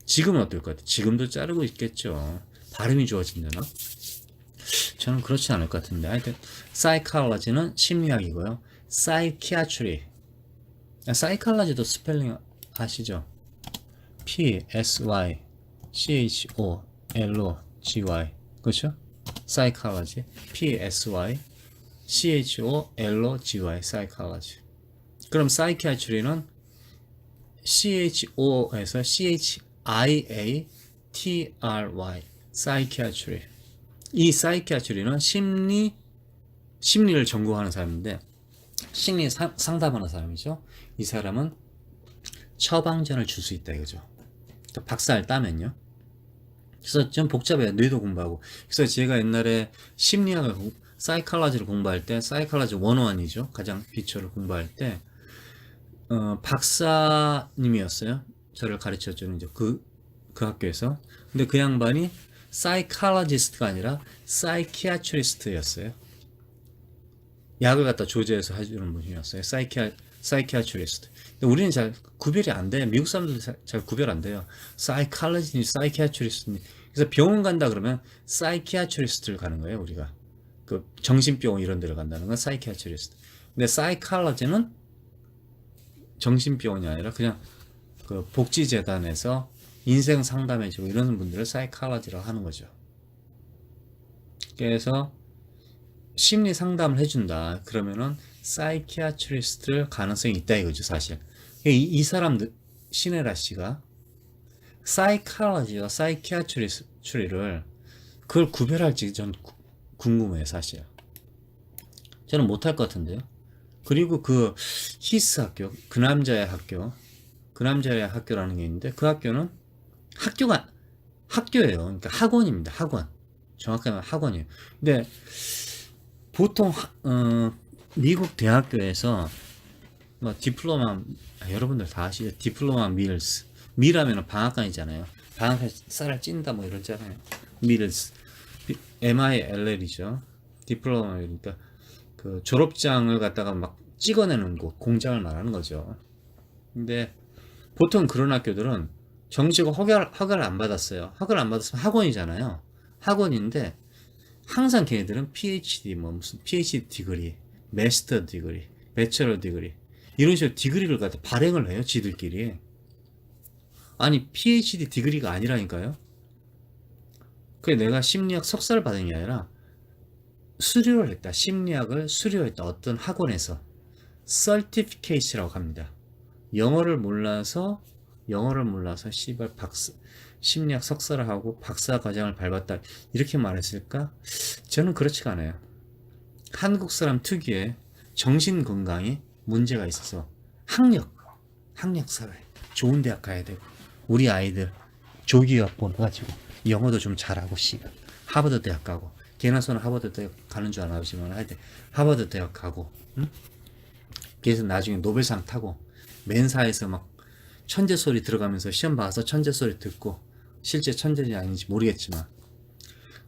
지금은 어떨 것 같아요? 지금도 자르고 있겠죠. 발음이 좋아진다나? 저는 그렇지 않을 것 같은데 하여튼 사이칼러지는 심리학이고요. 사이키아트리 사이칼러지도 스펠링 아시죠? P S Y C H O L O G Y 그렇죠? 사이칼러지 P S Y C H O L O G Y 사이칼러지. 그럼 사이키아트리는 C H O에서 C H I A T R Y 사이키아트리. 이 사이키아트리는 심리를 전공하는 사람인데 심리 상담하는 사람이죠. 이 사람은 처방전을 줄 수 있다 이거죠. 박사를 따면요. 그래서 좀 복잡해요. 뇌도 공부하고. 그래서 제가 옛날에 심리학을 사이칼러지를 공부할 때 사이칼러지 101이죠. 가장 기초를 공부할 때 박사님이었어요. 저를 가르쳐주는 이제 그 학교에서. 근데 그 양반이 사이칼러지스트가 아니라 사이키아트리스트였어요. 약을 갖다 조제해서 해주는 분이었어요. 사이키아트리스트. 근데 우리는 잘 구별이 안 돼. 미국 사람들도 잘 구별 안 돼요. 사이칼러지니 사이키아트리스트니. 그래서 병원 간다 그러면 사이키아트리스트를 가는 거예요. 우리가 그 정신병원 이런 데를 간다는 건 사이키아트리스트. 근데 사이칼러지는 정신병원이 아니라 그냥 그 복지재단에서 인생 상담해주고 이러는 분들을 사이칼러지라고 하는 거죠. 그래서 심리 상담을 해준다. 그러면은 사이키아트리스트를 가능성이 있다 이거죠, 사실. 이 사람들 시네라 씨가 사이칼러지와 사이키아트리를 그걸 구별할지 전 궁금해요, 사실. 저는 못할 것 같은데요. 그리고 그 히스 학교, 그 남자의 학교라는 게 있는데 그 학교는 학교예요. 그러니까 학원입니다. 학원. 정확하게 말하면 학원이에요. 근데 보통 미국 대학교에서 뭐 디플로마 여러분들 다 아시죠? 디플로마 밀스 밀하면은 방앗간이잖아요. 방앗간 쌀을 찐다 뭐 이러잖아요. 밀스 MILL이죠. 디플로마 그러니까 그 졸업장을 갖다가 막 찍어내는 곳 공장을 말하는 거죠. 근데 보통 그런 학교들은 정시고 허가를 안 받았어요. 허가를 안 받았으면 학원이잖아요. 학원인데 항상 걔네들은 PhD 뭐 무슨 PhD 디그리, 마스터 디그리, 배처러 디그리 이런 식으로 디그리를 갖다 발행을 해요. 지들끼리. 아니 PhD 디그리가 아니라니까요. 그게 내가 심리학 석사를 받은 게 아니라 수료를 했다. 심리학을 수료했다. 어떤 학원에서 certificate라고 합니다. 영어를 몰라서 씨발 심리학 석사를 하고 박사 과정을 밟았다. 이렇게 말했을까? 저는 그렇지가 않아요. 한국 사람 특유의 정신 건강에 문제가 있어서 학력 사회 좋은 대학 가야 되고 우리 아이들 조기유학 보내가지고 영어도 좀 잘하고 씨발 하버드 대학 가고 걔나서는 하버드 대학 가는 줄 알았지만 하여튼 하버드 대학 가고 응? 그래서 나중에 노벨상 타고 맨사에서 막 천재 소리 들어가면서 시험 봐서 천재 소리 듣고 실제 천재인지 아닌지 모르겠지만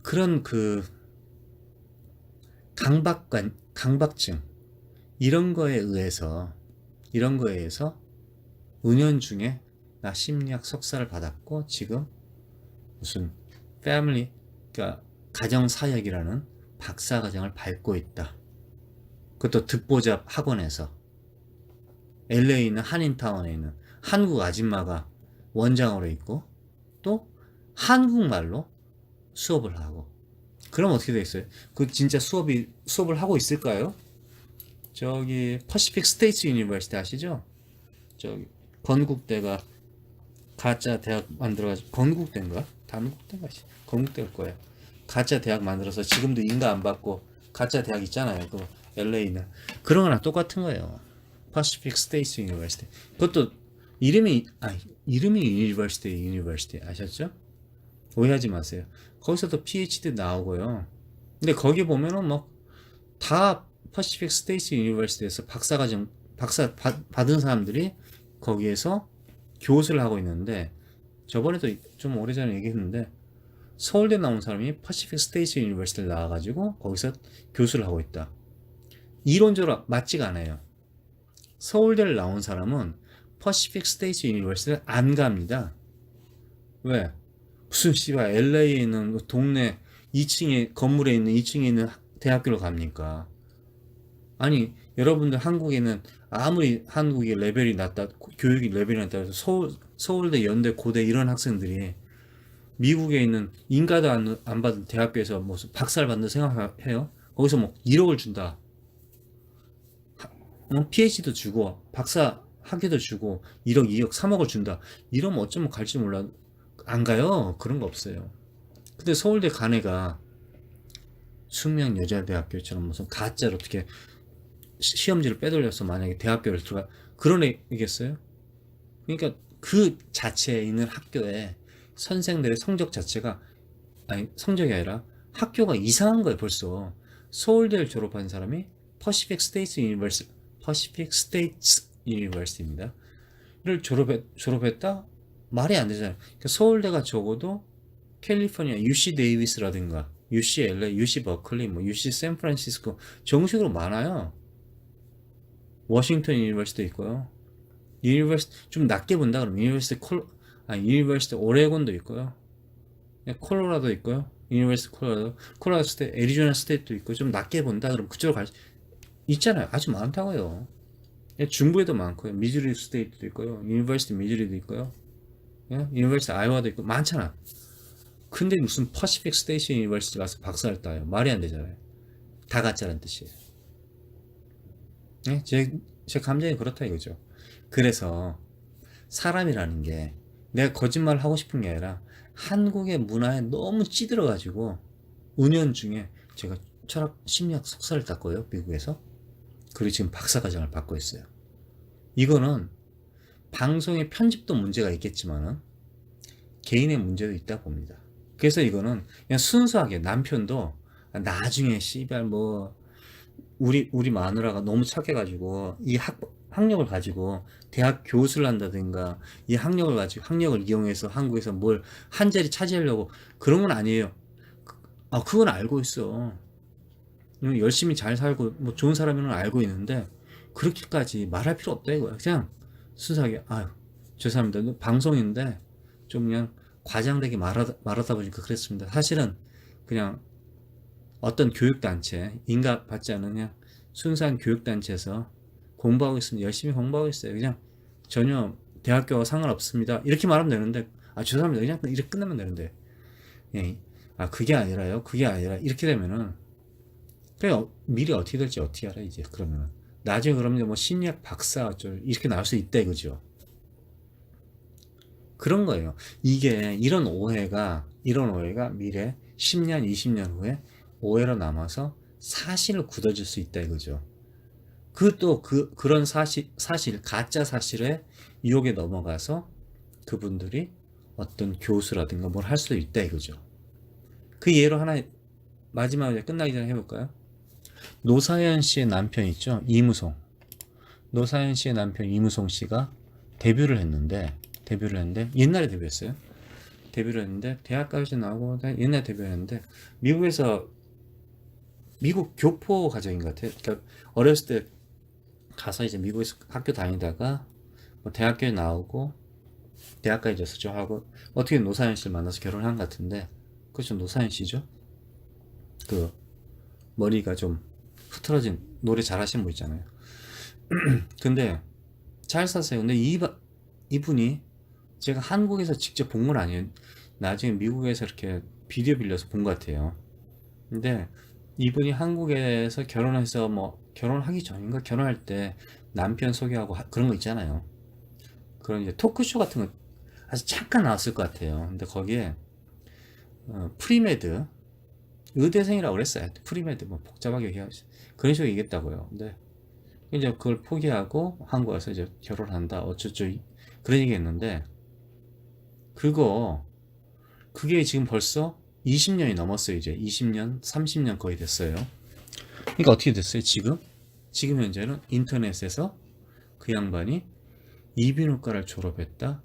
그런 그 강박증 이런 거에 의해서 은연중에 나 심리학 석사를 받았고 지금 무슨 패밀리 그러니까 가정사역이라는 박사과정을 밟고 있다. 그것도 듣보잡 학원에서 LA에 있는 한인타운에 있는 한국 아줌마가 원장으로 있고 또 한국말로 수업을 하고 그럼 어떻게 되겠어요? 그 진짜 수업을 하고 있을까요? 저기 퍼시픽 스테이트 유니버시티 아시죠? 저기 건국대가 가짜 대학 만들어가지고 건국대인가? 단국대인가? 건국대일 거예요. 가짜 대학 만들어서 지금도 인가 안 받고 가짜 대학 있잖아요. 그 LA는 그런 거랑 똑같은 거예요. 퍼시픽 스테이트 유니버시티. 그것도 이름이 유니버시티 아셨죠? 오해하지 마세요. 거기서도 PhD 나오고요. 근데 거기 보면은 뭐 다 퍼시픽 스테이트 유니버시티에서 박사 받은 사람들이 거기에서 교수를 하고 있는데 저번에도 좀 오래전에 얘기했는데 서울대 나온 사람이 퍼시픽 스테이트 유니버시티를 나와가지고 거기서 교수를 하고 있다. 이론적으로 맞지가 않아요. 서울대를 나온 사람은 퍼시픽 스테이트 유니버시티를 안 갑니다. 왜? 무슨 씨발 LA에 있는 동네 2층에 건물에 있는 2층에 있는 대학교를 갑니까? 아니 여러분들 한국에는 아무리 한국의 레벨이 낮다 교육이 레벨이 낮다 해서 서울대 연대 고대 이런 학생들이 미국에 있는 인가도 안 받은 대학교에서 무슨 박사를 받는 생각해요? 거기서 뭐 1억을 준다. PhD도 주고 박사 학위도 주고 1억, 2억, 3억을 준다. 이러면 어쩌면 갈지 몰라. 안 가요. 그런 거 없어요. 근데 서울대 간 애가 숙명여자대학교처럼 무슨 가짜로 어떻게 시험지를 빼돌려서 만약에 대학교를 들어가 그런 애겠어요? 그러니까 그 자체에 있는 학교에 선생들의 성적 자체가 아니 성적이 아니라 학교가 이상한 거예요. 벌써 서울대를 졸업한 사람이 퍼시픽 스테이트 유니버시티입니다. 를 졸업했다? 말이 안 되잖아요. 그러니까 서울대가 적어도 캘리포니아 UC 데이비스라든가 UCLA, UC 버클리, 뭐 UC 샌프란시스코 정식으로 많아요. 워싱턴 유니버시티도 있고요. 유니버시티 좀 낮게 본다 그러면 유니버시티 오레곤도 있고요. 콜로라도 있고요. 유니버시티 콜로라도 스테이트, 애리조나 스테이트도 있고 좀 낮게 본다 그러면 그쪽으로 있잖아요. 아주 많다고요. 중부에도 많고요. 미주리 스테이트도 있고요. 유니버시티 미주리도 있고요. 유니버시티 아이오와도 있고 많잖아. 근데 무슨 퍼시픽 스테이트 유니버시티 가서 박사를 따요. 말이 안 되잖아요. 다 가짜라는 뜻이에요. 제 감정이 그렇다 이거죠. 그래서 사람이라는 게 내가 거짓말을 하고 싶은 게 아니라 한국의 문화에 너무 찌들어가지고 은연중에 제가 철학 심리학 석사를 땄고요. 미국에서. 그리고 지금 박사과정을 받고 있어요. 이거는 방송의 편집도 문제가 있겠지만은 개인의 문제도 있다 봅니다. 그래서 이거는 그냥 순수하게 남편도 나중에 씨발 뭐 우리 마누라가 너무 착해가지고 이 학력을 가지고 대학 교수를 한다든가 이 학력을 가지고 학력을 이용해서 한국에서 뭘 한 자리 차지하려고 그런 건 아니에요. 그건 알고 있어. 열심히 잘 살고 뭐 좋은 사람이면 알고 있는데 그렇게까지 말할 필요 없다 이거야. 그냥 순수하게 아유 죄송합니다. 방송인데 좀 그냥 과장되게 말하다 보니까 그랬습니다. 사실은 그냥 어떤 교육단체 인가받지 않은 그냥 순수한 교육단체에서 공부하고 있습니다. 열심히 공부하고 있어요. 그냥 전혀 대학교와 상관없습니다. 이렇게 말하면 되는데 죄송합니다. 그냥 이렇게 끝나면 되는데 예, 그게 아니라요. 그게 아니라 이렇게 되면은 그냥 미래 어떻게 될지 어떻게 알아 이제 그러면은 나중에 그러면 뭐 심리학 박사 어쩔 이렇게 나올 수 있다 이거죠. 그런 거예요. 이게 이런 오해가 미래 10년, 20년 후에 오해로 남아서 사실을 굳어질 수 있다 이거죠. 그런 사실, 가짜 사실에 유혹에 넘어가서 그분들이 어떤 교수라든가 뭘 할 수도 있다 이거죠. 그 예로 하나 마지막에 끝나기 전에 해볼까요? 노사연 씨의 남편 있죠? 이무송. 노사연 씨의 남편 이무송 씨가 데뷔를 했는데 옛날에 데뷔했어요. 데뷔를 했는데 대학까지 나오고 옛날에 데뷔했는데 미국 교포 가정인 것 같아요. 그러니까 어렸을 때 가서 이제 미국에서 학교 다니다가 뭐 대학교에 나오고 대학까지 졌었죠 하고 어떻게 노사연 씨를 만나서 결혼한 것 같은데 그렇죠. 노사연 씨죠. 그 머리가 좀 흐트러진 노래 잘하시는 분 있잖아요. 근데 잘 사세요. 근데 이분이 제가 한국에서 직접 본 건 아니에요. 나중에 미국에서 이렇게 비디오 빌려서 본 것 같아요. 근데 이분이 한국에서 결혼해서 뭐 결혼하기 전인가 결혼할 때 남편 소개하고 그런 거 있잖아요. 그런 이제 토크쇼 같은 거 아주 잠깐 나왔을 것 같아요. 근데 거기에 프리메드 의대생이라고 그랬어요. 프리메드 뭐 복잡하게 얘기하지 그런 식으로 얘기했다고요. 근데 이제 그걸 포기하고 한국 와서 이제 결혼한다 어쩌죠 그런 얘기 했는데 그게 지금 벌써 20년이 넘었어요. 이제 20년 30년 거의 됐어요. 그러니까 어떻게 됐어요? 지금 현재는 인터넷에서 그 양반이 이비인후과를 졸업했다.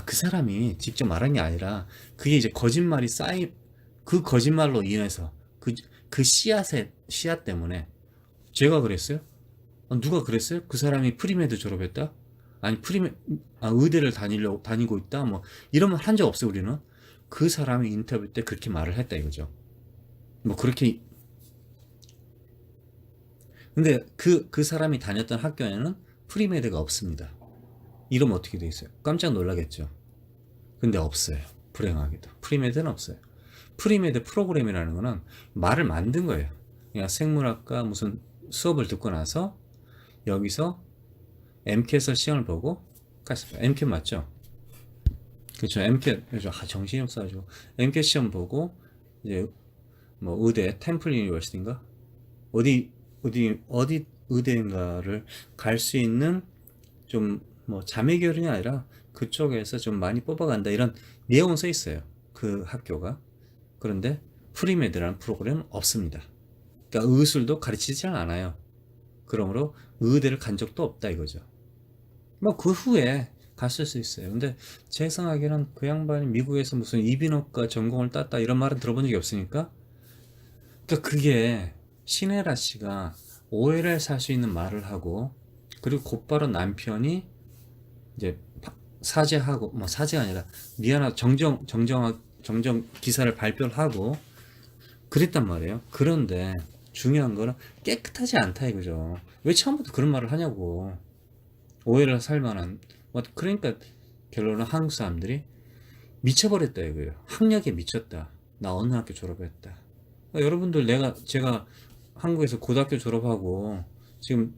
그 사람이 직접 말한 게 아니라 그게 이제 거짓말이 그 거짓말로 인해서 그 씨앗 때문에 제가 그랬어요? 누가 그랬어요? 그 사람이 프리메드 졸업했다? 아니 의대를 다니고 있다? 뭐 이런 말 한 적 없어요. 우리는 그 사람이 인터뷰 때 그렇게 말을 했다 이거죠. 뭐 그렇게 근데 그 사람이 다녔던 학교에는 프리메드가 없습니다. 이러면 어떻게 돼 있어요? 깜짝 놀라겠죠. 근데 없어요. 불행하게도 프리메드는 없어요. 프리메드 프로그램이라는 거는 말을 만든 거예요. 그냥 생물학과 무슨 수업을 듣고 나서 여기서 MCAT 시험을 보고 MCAT 맞죠? 그렇죠. MCAT 정신이 없어가지고 MCAT 시험 보고 이제 뭐 의대 템플 유니버시티인가 어디 의대인가를 갈 수 있는 좀 뭐 자매 결혼이 아니라 그쪽에서 좀 많이 뽑아간다 이런 내용은 써 있어요. 그 학교가. 그런데 프리메드라는 프로그램은 없습니다. 그러니까 의술도 가르치지 않아요. 그러므로 의대를 간 적도 없다 이거죠. 뭐 그 후에 갔을 수 있어요. 근데 제 생각에는 그 양반이 미국에서 무슨 이비인후과 전공을 땄다 이런 말은 들어본 적이 없으니까 그러니까 그게 신혜라 씨가 오해를 살 수 있는 말을 하고 그리고 곧바로 남편이 이제 사죄하고 뭐 사죄가 아니라 미안하다 정정 기사를 발표를 하고 그랬단 말이에요. 그런데 중요한 거는 깨끗하지 않다 이거죠. 왜 처음부터 그런 말을 하냐고. 오해를 살 만한 그러니까 결론은 한국 사람들이 미쳐버렸다 이거예요. 학력에 미쳤다. 나 어느 학교 졸업했다. 그러니까 여러분들 제가 한국에서 고등학교 졸업하고 지금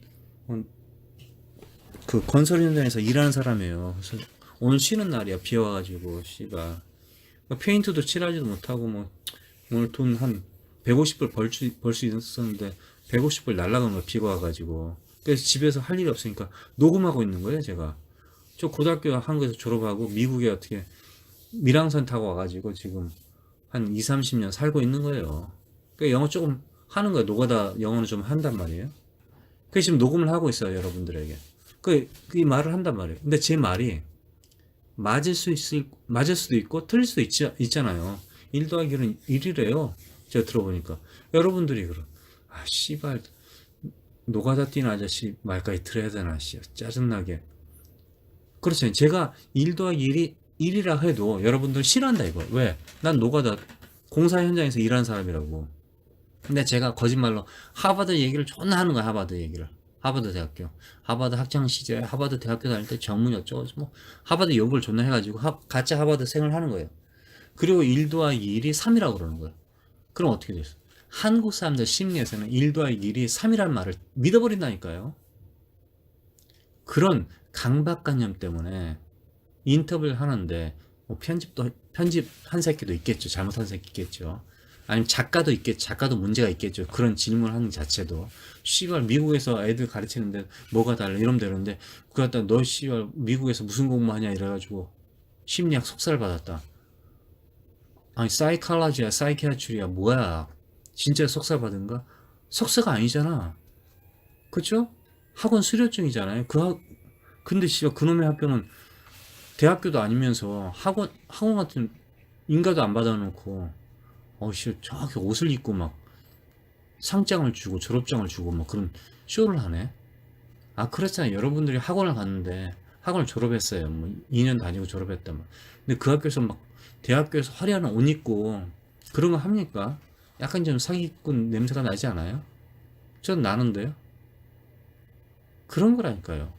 그 건설 현장에서 일하는 사람이에요. 그래서 오늘 쉬는 날이야. 비 와가지고 씨발 페인트도 칠하지도 못하고 뭐 오늘 돈 한 150불 벌 수 있었는데 150불 날라간 거야. 비가 와가지고 그래서 집에서 할 일이 없으니까 녹음하고 있는 거예요. 제가 저 고등학교 한국에서 졸업하고 미국에 어떻게 밀항선 타고 와가지고 지금 한 2, 30년 살고 있는 거예요. 그러니까 영어 조금 하는 거예요. 노가다 영어는 좀 한단 말이에요. 그래서 지금 녹음을 하고 있어요. 여러분들에게. 이 말을 한단 말이에요. 근데 제 말이 맞을 수도 있고 틀릴 수도 있잖아요. 1 더하기 1은 1이래요. 제가 들어보니까. 여러분들이 씨발, 노가다 뛰는 아저씨 말까지 들어야 되나, 짜증나게. 그렇죠. 제가 1 더하기 1이 1이라 해도 여러분들 싫어한다, 이거. 왜? 난 노가다 공사 현장에서 일하는 사람이라고. 근데 제가 거짓말로 하버드 얘기를 존나 하는 거야, 하버드 얘기를. 하버드 대학교. 하버드 학창 시절, 하버드 대학교 다닐 때 정문 어쩌고, 뭐, 하버드 욕을 존나 해가지고, 가짜 하버드 생을 하는 거예요. 그리고 1 더하기 1이 3이라고 그러는 거예요. 그럼 어떻게 됐어? 한국 사람들 심리에서는 1 더하기 1이 3이라는 말을 믿어버린다니까요. 그런 강박관념 때문에 인터뷰를 하는데, 뭐 편집한 새끼도 있겠죠. 잘못한 새끼 있겠죠. 아니면 작가도 있겠죠. 작가도 문제가 있겠죠. 그런 질문하는 자체도. 씨발, 미국에서 애들 가르치는데 뭐가 달라 이러면 되는데, 그거 갖다 너 씨발, 미국에서 무슨 공부하냐 이래가지고 심리학 석사를 받았다. 아니, 사이칼라지야, 사이키아트리야, 뭐야. 진짜 석사 받은가? 석사가 아니잖아. 그쵸? 학원 수료증이잖아요. 근데 씨발, 그놈의 학교는 대학교도 아니면서 학원 같은 인가도 안 받아놓고, 저기 옷을 입고 막 상장을 주고 졸업장을 주고 막 그런 쇼를 하네. 그렇잖아요. 여러분들이 학원을 갔는데 학원을 졸업했어요. 뭐 2년 다니고 졸업했다 막. 근데 그 학교에서 막 대학교에서 화려한 옷 입고 그런 거 합니까? 약간 좀 사기꾼 냄새가 나지 않아요? 전 나는데요. 그런 거라니까요.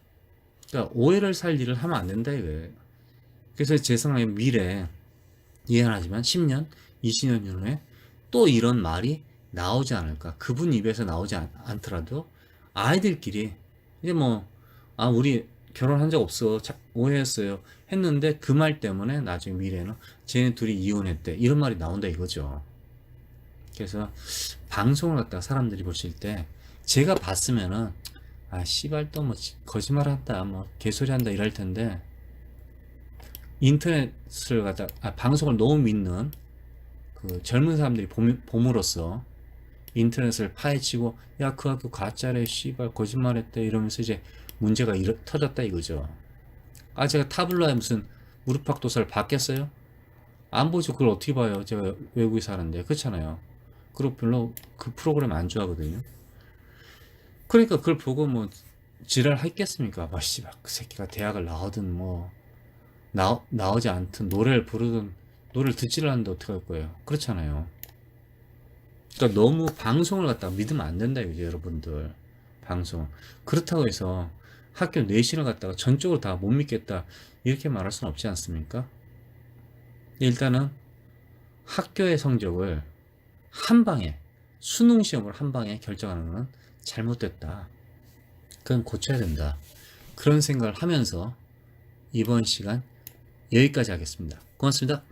그러니까 오해를 살 일을 하면 안 된다 이거예요. 그래서 제 생각에 미래, 이해는 하지만 10년, 20년 후에 또 이런 말이 나오지 않을까. 그분 입에서 나오지 않더라도 아이들끼리 이제 뭐, 우리 결혼한 적 없어. 오해했어요. 했는데 그 말 때문에 나중에 미래는 쟤네 둘이 이혼했대. 이런 말이 나온다 이거죠. 그래서 방송을 갖다가 사람들이 보실 때 제가 봤으면은 씨발 또 뭐 거짓말 한다, 뭐 개소리 한다 이럴 텐데, 인터넷을 갖다 방송을 너무 믿는 그 젊은 사람들이 봄으로써 인터넷을 파헤치고 야 그 학교 가짜래 씨발 거짓말했대 이러면서 이제 문제가 터졌다 이거죠. 제가 타블로에 무슨 무릎팍도사를 봤겠어요? 안 보죠. 그걸 어떻게 봐요? 제가 외국에 사는데. 그렇잖아요. 그리고 별로 그 프로그램 안 좋아하거든요. 그러니까 그걸 보고 뭐 지랄 했겠습니까? 씨발 그 새끼가 대학을 나오든 뭐 나오지 않든 노래를 부르든 노래를 듣지를 않는데 어떡할 거예요. 그렇잖아요. 그러니까 너무 방송을 갖다가 믿으면 안 된다 이거죠, 여러분들. 방송. 그렇다고 해서 학교 내신을 갖다가 전적으로 다 못 믿겠다 이렇게 말할 수는 없지 않습니까? 일단은 학교의 성적을 한 방에, 수능 시험을 한 방에 결정하는 건 잘못됐다. 그건 고쳐야 된다. 그런 생각을 하면서 이번 시간 여기까지 하겠습니다. 고맙습니다.